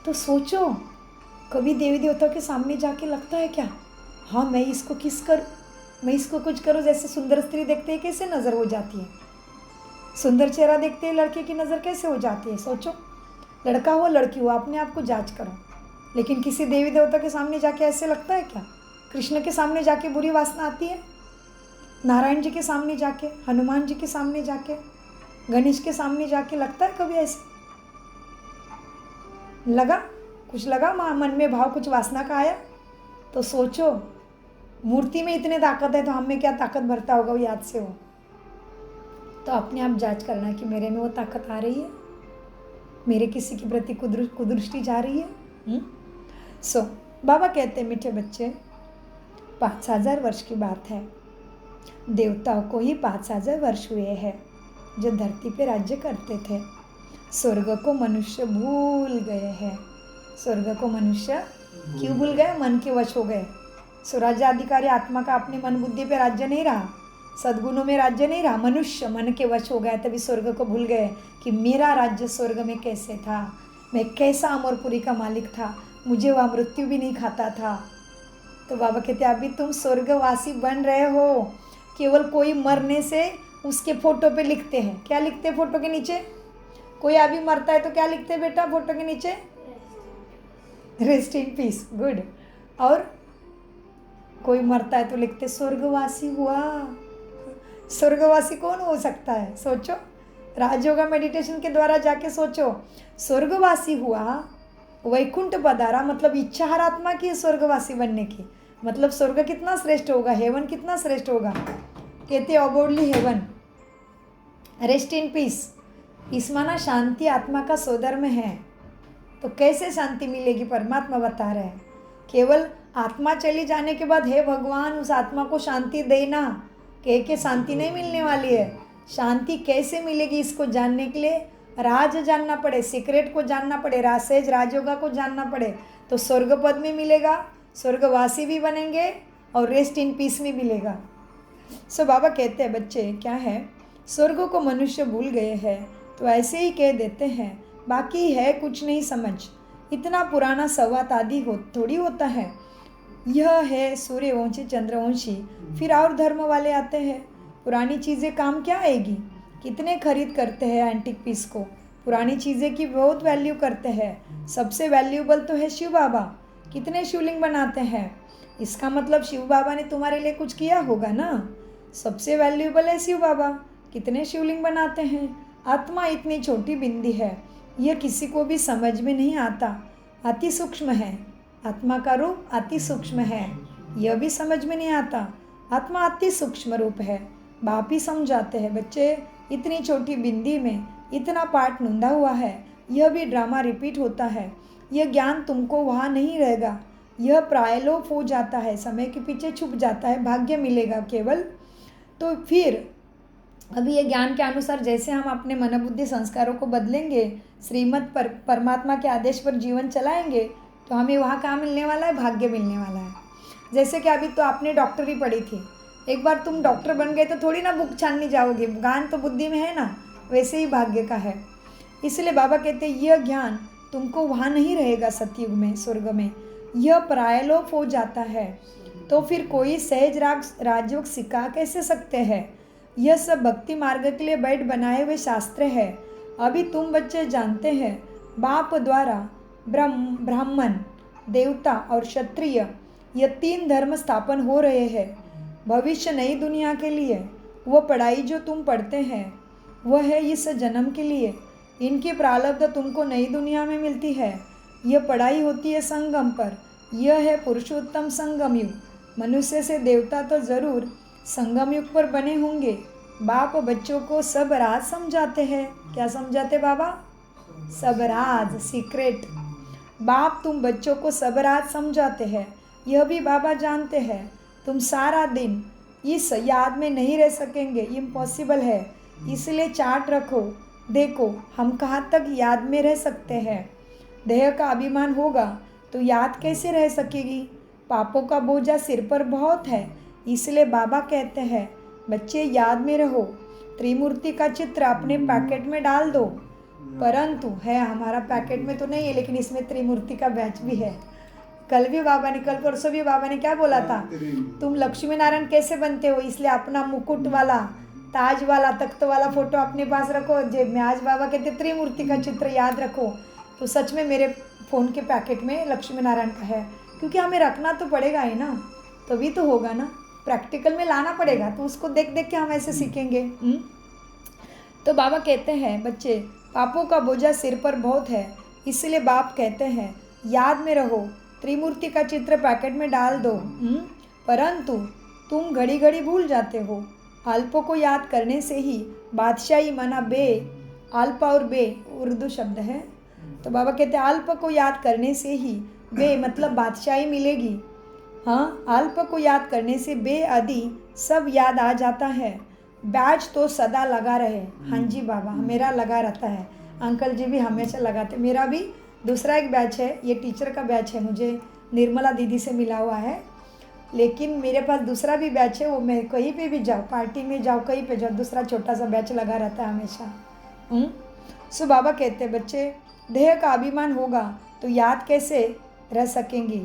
तो सोचो, कभी देवी देवता के सामने जाके लगता है क्या हाँ मैं इसको किस करूँ, मैं इसको कुछ करूँ, जैसे सुंदर स्त्री देखते ही कैसे नज़र हो जाती है, सुंदर चेहरा देखते ही लड़के की नज़र कैसे हो जाती है। सोचो, लड़का हो लड़की हो, अपने आप को जांच करो। लेकिन किसी देवी देवता के सामने जाके ऐसे लगता है क्या? कृष्ण के सामने जाके बुरी वासना आती है? नारायण जी के सामने जाके, हनुमान जी के सामने जाके, गणेश के सामने जाके लगता है कभी ऐसे? लगा कुछ, लगा मन में भाव कुछ वासना का आया? तो सोचो, मूर्ति में इतने ताकत है तो हम में क्या ताकत भरता होगा, वो याद से हो। तो अपने आप जांच करना कि मेरे में वो ताकत आ रही है, मेरे किसी के प्रति कुदृष्टि जा रही है। सो बाबा कहते हैं, मीठे बच्चे, 5000 वर्ष की बात है। देवताओं को ही 5000 वर्ष हुए हैं जो धरती पे राज्य करते थे। स्वर्ग को मनुष्य भूल गए हैं। स्वर्ग को मनुष्य क्यों भूल गए? मन के वश हो गए। स्वराज्याधिकारी आत्मा का अपने मन बुद्धि पे राज्य नहीं रहा, सद्गुणों में राज्य नहीं रहा, मनुष्य मन के वश हो गया, तभी स्वर्ग को भूल गए कि मेरा राज्य स्वर्ग में कैसे था, मैं कैसा अमरपुरी का मालिक था, मुझे वह मृत्यु भी नहीं खाता था। तो बाबा कहते अभी तुम स्वर्गवासी बन रहे हो। केवल कोई मरने से उसके फोटो पे लिखते हैं, क्या लिखते हैं फोटो के नीचे? कोई अभी मरता है तो क्या लिखते हैं बेटा फोटो के नीचे? Rest in peace, good. और कोई मरता है तो लिखते स्वर्गवासी हुआ। स्वर्गवासी कौन हो सकता है? सोचो, राजयोगा मेडिटेशन के द्वारा जाके सोचो, स्वर्गवासी हुआ, वैकुंठ पधारा, मतलब इच्छा हर आत्मा की स्वर्गवासी बनने की। मतलब स्वर्ग कितना श्रेष्ठ होगा, हेवन कितना श्रेष्ठ होगा। कहते अबोर्डली हेवन, रेस्ट इन पीस। इस माना शांति आत्मा का स्वधर्म है। तो कैसे शांति मिलेगी? परमात्मा बता रहे हैं, केवल आत्मा चली जाने के बाद हे भगवान उस आत्मा को शांति देना, कह के शांति नहीं मिलने वाली है। शांति कैसे मिलेगी इसको जानने के लिए राज जानना पड़े, सीक्रेट को जानना पड़े, रासेज राजयोगा को जानना पड़े, तो स्वर्ग पद में मिलेगा, स्वर्गवासी भी बनेंगे और रेस्ट इन पीस में मिलेगा। सो बाबा कहते हैं बच्चे क्या है, स्वर्ग को मनुष्य भूल गए हैं तो ऐसे ही कह देते हैं, बाकी है कुछ नहीं समझ, इतना पुराना संवाद आदि थोड़ी होता है। यह है सूर्यवंशी चंद्रवंशी, फिर और धर्म वाले आते हैं। पुरानी चीज़ें काम क्या आएगी? कितने खरीद करते हैं एंटिक पीस को, पुरानी चीज़ें की बहुत वैल्यू करते हैं। सबसे वैल्यूबल तो है शिव बाबा, कितने शिवलिंग बनाते हैं। इसका मतलब शिव बाबा ने तुम्हारे लिए कुछ किया होगा ना। सबसे वैल्यूबल है शिव बाबा, कितने शिवलिंग बनाते हैं। आत्मा इतनी छोटी बिंदी है, यह किसी को भी समझ में नहीं आता, अति सूक्ष्म है। आत्मा का रूप अति सूक्ष्म है, यह भी समझ में नहीं आता। आत्मा अति सूक्ष्म रूप है, बाप ही समझाते हैं बच्चे। इतनी छोटी बिंदी में इतना पाठ नूंदा हुआ है, यह भी ड्रामा रिपीट होता है। यह ज्ञान तुमको वहाँ नहीं रहेगा, यह प्रायलोप हो जाता है, समय के पीछे छुप जाता है, भाग्य मिलेगा केवल। तो फिर अभी ये ज्ञान के अनुसार जैसे हम अपने मन बुद्धि संस्कारों को बदलेंगे, श्रीमत परमात्मा के आदेश पर जीवन चलाएंगे, तो हमें वहाँ क्या मिलने वाला है? भाग्य मिलने वाला है। जैसे कि अभी तो आपने डॉक्टरी पढ़ी थी, एक बार तुम डॉक्टर बन गए तो थोड़ी ना बुक छानने जाओगे, ज्ञान तो बुद्धि में है ना, वैसे ही भाग्य का है। इसलिए बाबा कहते हैं यह ज्ञान तुमको वहाँ नहीं रहेगा सतयुग में, स्वर्ग में, यह प्रायलोप हो जाता है। तो फिर कोई सहज राजयोग सिखा कैसे सकते हैं? यह सब भक्ति मार्ग के लिए बैठ बनाए हुए शास्त्र है। अभी तुम बच्चे जानते हैं, बाप द्वारा ब्राह्मण, देवता और क्षत्रिय, ये 3 धर्म स्थापन हो रहे हैं। भविष्य नई दुनिया के लिए वो पढ़ाई जो तुम पढ़ते हैं वह है इस जन्म के लिए। इनकी प्रारब्ध तुमको नई दुनिया में मिलती है। यह पढ़ाई होती है संगम पर, यह है पुरुषोत्तम संगम युग। मनुष्य से देवता तो ज़रूर संगम युग पर बने होंगे। बाप बच्चों को सब राज समझाते हैं। क्या समझाते बाबा? सब राज, सीक्रेट। बाप तुम बच्चों को सब राज समझाते हैं। यह भी बाबा जानते हैं तुम सारा दिन इस याद में नहीं रह सकेंगे, इम्पॉसिबल है। इसलिए चार्ट रखो, देखो हम कहाँ तक याद में रह सकते हैं। देह का अभिमान होगा तो याद कैसे रह सकेगी? पापों का बोझा सिर पर बहुत है। इसलिए बाबा कहते हैं बच्चे याद में रहो। त्रिमूर्ति का चित्र अपने पैकेट में डाल दो, परंतु है हमारा पैकेट में तो नहीं है, लेकिन इसमें त्रिमूर्ति का बैच भी है। कल भी बाबा ने, कल परसों भी बाबा ने क्या बोला था, तुम लक्ष्मी नारायण कैसे बनते हो, इसलिए अपना मुकुट वाला, ताज वाला, तख्त वाला फोटो अपने पास रखो जेब में। आज बाबा कहते त्रिमूर्ति का चित्र याद रखो। तो सच में मेरे फ़ोन के पैकेट में लक्ष्मी नारायण का है, क्योंकि हमें रखना तो पड़ेगा ही ना, तभी तो होगा ना, प्रैक्टिकल में लाना पड़ेगा। तो उसको देख देख के हम ऐसे सीखेंगे। तो बाबा कहते हैं बच्चे, पापों का बोझा सिर पर बहुत है, इसलिए बाप कहते हैं याद में रहो, त्रिमूर्ति का चित्र पैकेट में डाल दो। परंतु तुम घड़ी घड़ी भूल जाते हो। अल्पों को याद करने से ही बादशाही माना बे, अल्प और बे उर्दू शब्द है। तो बाबा कहते हैं अल्प को याद करने से ही बे मतलब बादशाही मिलेगी। हाँ, अल्प को याद करने से बे आदि सब याद आ जाता है। बैच तो सदा लगा रहे। हाँ जी बाबा, मेरा लगा रहता है, अंकल जी भी हमेशा लगाते। मेरा भी दूसरा एक बैच है, ये टीचर का बैच है, मुझे निर्मला दीदी से मिला हुआ है। लेकिन मेरे पास दूसरा भी बैच है, वो मैं कहीं पे भी जाऊँ, पार्टी में जाऊँ, कहीं पे जाऊँ, दूसरा छोटा सा बैच लगा रहता है हमेशा। सो बाबा कहते हैं बच्चे, देह का अभिमान होगा तो याद कैसे रह सकेंगी।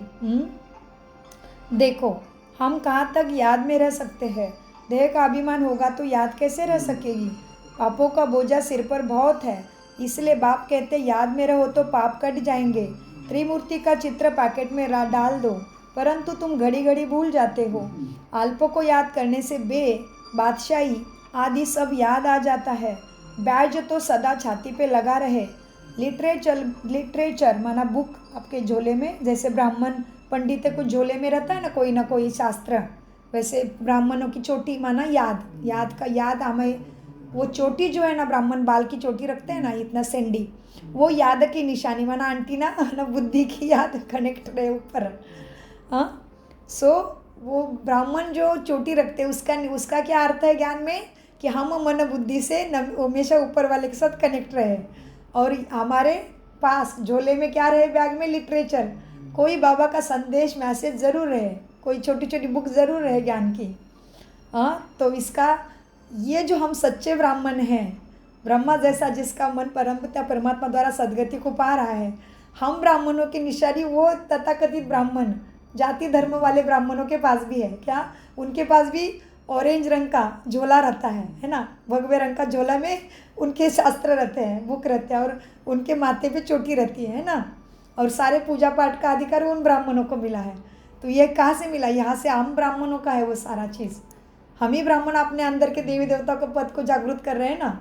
देखो हम कहाँ तक याद में रह सकते हैं, देह का अभिमान होगा तो याद कैसे रह सकेगी। पापों का बोझा सिर पर बहुत है, इसलिए बाप कहते याद में रहो तो पाप कट जाएंगे। त्रिमूर्ति का चित्र पैकेट में डाल दो, परंतु तुम घड़ी घड़ी भूल जाते हो। अल्पों को याद करने से बे, बादशाही आदि सब याद आ जाता है। बैज तो सदा छाती पे लगा रहे। लिटरेचर माना बुक आपके झोले में, जैसे ब्राह्मण पंडित को झोले में रहता है ना कोई शास्त्र, वैसे ब्राह्मणों की चोटी माना याद हमें, वो चोटी जो है ना, ब्राह्मण बाल की चोटी रखते हैं ना, इतना सेंडी, वो याद की निशानी माना आंटी ना बुद्धि की याद कनेक्ट रहे ऊपर। हाँ, सो वो ब्राह्मण जो चोटी रखते हैं उसका क्या अर्थ है ज्ञान में, कि हम मन बुद्धि से हमेशा ऊपर वाले के साथ कनेक्ट रहे। और हमारे पास झोले में क्या रहे, बैग में लिटरेचर, कोई बाबा का संदेश मैसेज ज़रूर रहे, कोई छोटी छोटी बुक ज़रूर रहे ज्ञान की। हाँ, तो इसका ये जो हम सच्चे ब्राह्मण हैं, ब्रह्मा जैसा जिसका मन परमपिता परमात्मा द्वारा सदगति को पा रहा है, हम ब्राह्मणों की निशानी वो तथाकथित ब्राह्मण, जाति धर्म वाले ब्राह्मणों के पास भी है क्या, उनके पास भी ऑरेंज रंग का झोला रहता है ना, भगवे रंग का झोला में उनके शास्त्र रहते हैं, बुक रहते हैं, और उनके माथे पे चोटी रहती है ना, और सारे पूजा पाठ का अधिकार उन ब्राह्मणों को मिला है। तो ये कहाँ से मिला, यहाँ से हम ब्राह्मणों का है वो सारा चीज़। हम ही ब्राह्मण अपने अंदर के देवी देवता के पद को जागृत कर रहे हैं ना,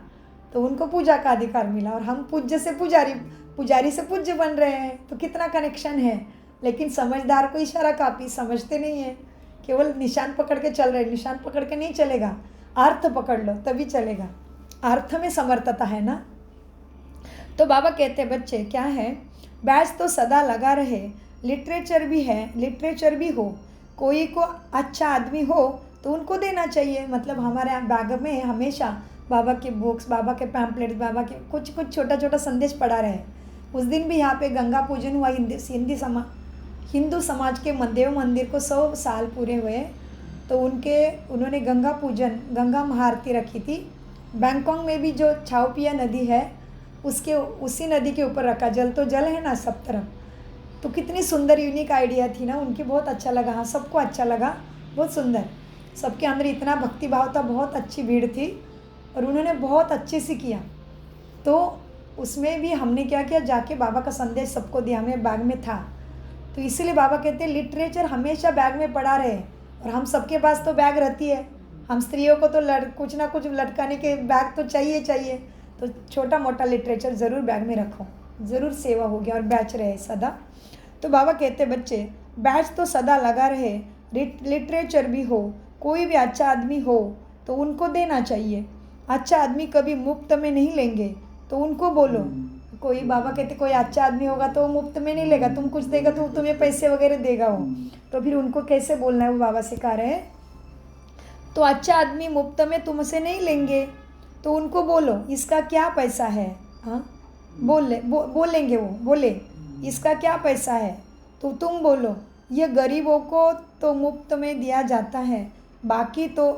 तो उनको पूजा का अधिकार मिला, और हम पूज्य से पुजारी, पुजारी से पूज्य बन रहे हैं। तो कितना कनेक्शन है। लेकिन समझदार को इशारा काफ़ी, समझते नहीं है, केवल निशान पकड़ के चल रहे। निशान पकड़ के नहीं चलेगा, अर्थ पकड़ लो तभी चलेगा, अर्थ में समर्थता है ना। तो बाबा कहते हैं बच्चे क्या है, बैच तो सदा लगा रहे, लिटरेचर भी है, लिटरेचर भी हो, कोई को अच्छा आदमी हो तो उनको देना चाहिए। मतलब हमारे बैग में हमेशा बाबा के बुक्स, बाबा के पैम्पलेट्स, बाबा के कुछ छोटा छोटा संदेश पड़ा रहे। उस दिन भी यहाँ पे गंगा पूजन हुआ, हिंदू समाज के देव मंदिर को 100 साल पूरे हुए, तो उन्होंने गंगा पूजन, गंगा महाआरती रखी थी। बैंकॉक में भी जो छाओपिया नदी है उसी नदी के ऊपर रखा, जल तो जल है ना सब तरफ। तो कितनी सुंदर यूनिक आइडिया थी ना उनकी, बहुत अच्छा लगा। हाँ, सबको अच्छा लगा, बहुत सुंदर, सबके अंदर इतना भक्ति भाव था, बहुत अच्छी भीड़ थी, और उन्होंने बहुत अच्छे से किया। तो उसमें भी हमने क्या किया, जाके बाबा का संदेश सबको दिया, हमें बैग में था। तो इसीलिए बाबा कहते हैं लिटरेचर हमेशा बैग में पड़ा रहे, और हम सबके पास तो बैग रहती है। हम स्त्रियों को तो कुछ ना कुछ लटकाने के बैग तो चाहिए, तो छोटा मोटा लिटरेचर ज़रूर बैग में रखो, ज़रूर सेवा हो गया, और बैच रहे सदा। तो बाबा कहते बच्चे, बैच तो सदा लगा रहे, लिटरेचर भी हो, कोई भी अच्छा आदमी हो तो उनको देना चाहिए। अच्छा आदमी कभी मुफ्त में नहीं लेंगे, तो उनको बोलो। कोई बाबा कहते कोई अच्छा आदमी होगा तो मुफ्त में नहीं लेगा, तुम कुछ देगा तो तुम्हें पैसे वगैरह देगा वो, तो फिर उनको कैसे बोलना है, वो बाबा सिखा रहे हैं। तो अच्छा आदमी मुफ्त में तुमसे नहीं लेंगे, तो उनको बोलो इसका क्या पैसा है। हाँ, बोलेंगे वो, बोले इसका क्या पैसा है, तो तुम बोलो ये गरीबों को तो मुफ्त में दिया जाता है, बाकी तो।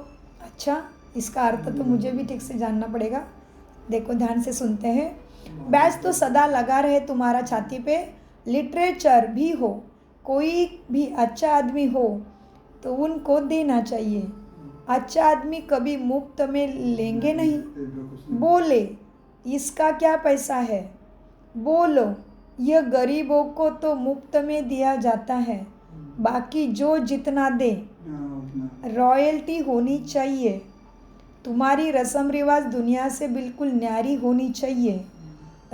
अच्छा, इसका अर्थ तो मुझे भी ठीक से जानना पड़ेगा, देखो ध्यान से सुनते हैं। बैच तो सदा लगा रहे तुम्हारा छाती पे, लिटरेचर भी हो, कोई भी अच्छा आदमी हो तो उनको देना चाहिए। अच्छा आदमी कभी मुफ्त में लेंगे नहीं। बोले इसका क्या पैसा है, बोलो यह गरीबों को तो मुफ्त में दिया जाता है, बाकी जो जितना दे रॉयल्टी होनी चाहिए। तुम्हारी रस्म रिवाज दुनिया से बिल्कुल न्यारी होनी चाहिए।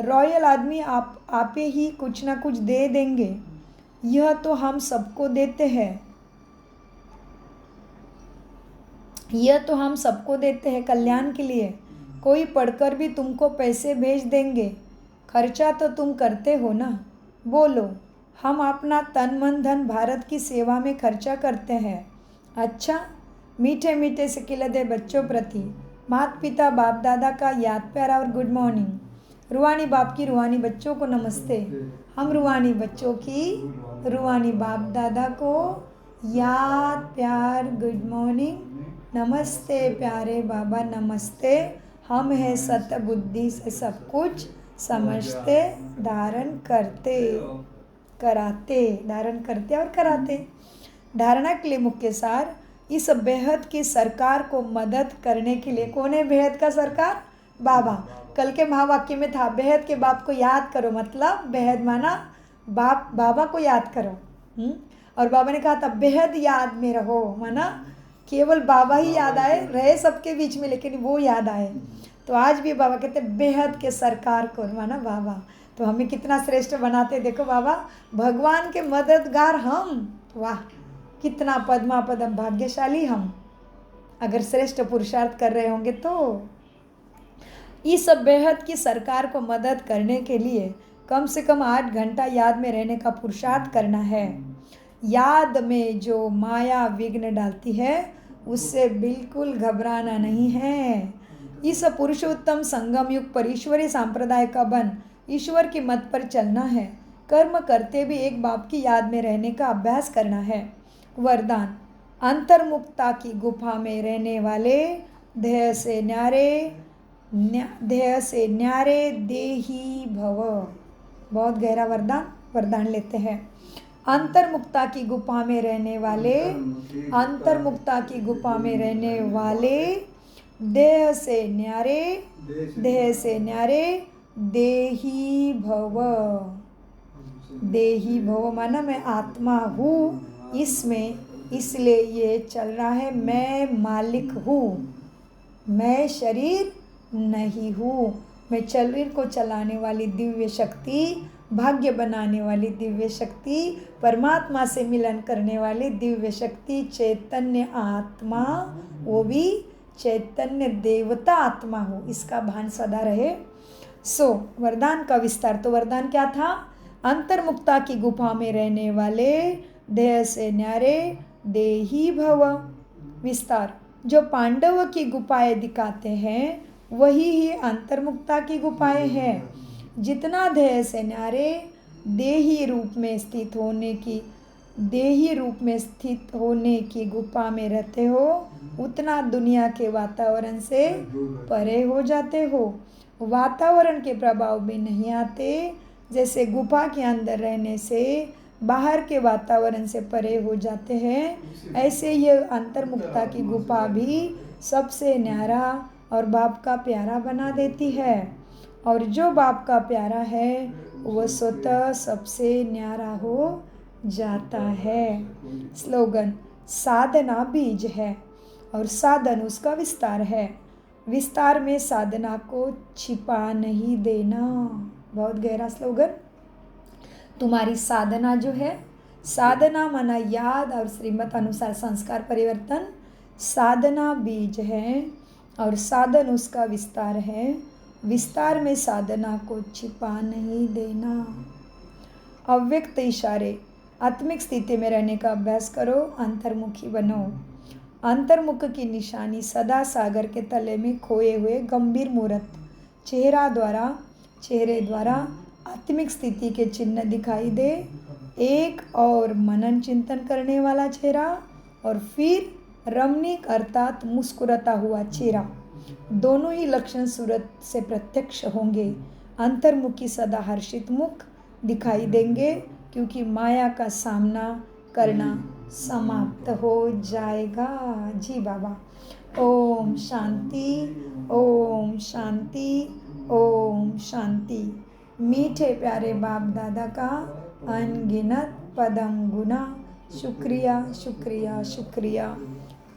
रॉयल आदमी आपे ही कुछ ना कुछ दे देंगे। यह तो हम सबको देते हैं, यह तो हम सबको देते हैं कल्याण के लिए। कोई पढ़कर भी तुमको पैसे भेज देंगे, खर्चा तो तुम करते हो ना। बोलो हम अपना तन मन धन भारत की सेवा में खर्चा करते हैं। अच्छा, मीठे मीठे से खिलते बच्चों प्रति माता पिता बाप दादा का याद प्यारा और गुड मॉर्निंग। रूहानी बाप की रूहानी बच्चों को नमस्ते। हम रूहानी बच्चों की रूहानी बाप दादा को याद प्यार गुड मॉर्निंग नमस्ते प्यारे बाबा नमस्ते। हम हैं सत्य बुद्धि से सब कुछ समझते, धारण करते और कराते। धारणा के लिए मुख्य सार, इस बेहद की सरकार को मदद करने के लिए। कौन है बेहद का सरकार? बाबा। कल के महावाक्य में था बेहद के बाप को याद करो, मतलब बेहद माना बाप, बाबा को याद करो। और बाबा ने कहा था बेहद याद में रहो, माना केवल बाबा ही याद आए, रहे सबके बीच में लेकिन वो याद आए। तो आज भी बाबा कहते बेहद के सरकार को, माना बाबा। तो हमें कितना श्रेष्ठ बनाते, देखो बाबा भगवान के मददगार हम। वाह, कितना पद्मा पदम भाग्यशाली हम, अगर श्रेष्ठ पुरुषार्थ कर रहे होंगे तो। इस बेहद की सरकार को मदद करने के लिए कम से कम 8 घंटा याद में रहने का पुरुषार्थ करना है। याद में जो माया विघ्न डालती है उससे बिल्कुल घबराना नहीं है। इस पुरुषोत्तम संगम युग पर ईश्वरीय सांप्रदाय का बन ईश्वर की मत पर चलना है। कर्म करते भी एक बाप की याद में रहने का अभ्यास करना है। वरदान, अंतर्मुक्ता की गुफा में रहने वाले ध्येय से न्यारे देही भव। बहुत गहरा वरदान लेते हैं। अंतर्मुक्ता की गुफा में रहने वाले, अंतर्मुक्ता की गुफा में रहने वाले देह से न्यारे देही भव। देही भव माना मैं आत्मा हूँ इसमें, इसलिए ये चल रहा है। मैं मालिक हूँ, मैं शरीर नहीं हूँ। मैं शरीर को चलाने वाली दिव्य शक्ति, भाग्य बनाने वाली दिव्य शक्ति, परमात्मा से मिलन करने वाली दिव्य शक्ति, चैतन्य आत्मा, वो भी चैतन्य देवता आत्मा हो, इसका भान सदा रहे। सो वरदान का विस्तार। तो वरदान क्या था? अंतर्मुक्ता की गुफा में रहने वाले देह से न्यारे देही भव। विस्तार, जो पांडव की गुफाएं दिखाते हैं वही ही अंतर्मुक्ता की गुफाएं हैं। जितना देह से न्यारे देही रूप में स्थित होने की गुफा में रहते हो, उतना दुनिया के वातावरण से परे हो जाते हो। वातावरण के प्रभाव भी नहीं आते। जैसे गुफा के अंदर रहने से बाहर के वातावरण से परे हो जाते हैं, ऐसे यह अंतर्मुक्ता की गुफा भी सबसे न्यारा और बाप का प्यारा बना देती है। और जो बाप का प्यारा है वह स्वतः सबसे न्यारा हो जाता है। स्लोगन, साधना बीज है और साधन उसका विस्तार है। विस्तार में साधना को छिपा नहीं देना। बहुत गहरा स्लोगन। तुम्हारी साधना जो है, साधना माना याद और श्रीमत अनुसार संस्कार परिवर्तन, साधना बीज है और साधन उसका विस्तार है। विस्तार में साधना को छिपा नहीं देना। अव्यक्त इशारे, आत्मिक स्थिति में रहने का अभ्यास करो, अंतर्मुखी बनो। अंतर्मुख की निशानी सदा सागर के तले में खोए हुए गंभीर मूर्त चेहरे द्वारा आत्मिक स्थिति के चिन्ह दिखाई दे। एक और मनन चिंतन करने वाला चेहरा और फिर रमणीक अर्थात मुस्कुराता हुआ चेहरा, दोनों ही लक्षण सूरत से प्रत्यक्ष होंगे। अंतर्मुखी सदा हर्षित मुख दिखाई देंगे। क्योंकि माया का सामना करना समाप्त हो जाएगा। जी बाबा। ओम शांति, ओम शांति, ओम शांति। मीठे प्यारे बाप दादा का अनगिनत पदम गुना शुक्रिया शुक्रिया शुक्रिया।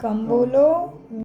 कम बोलो।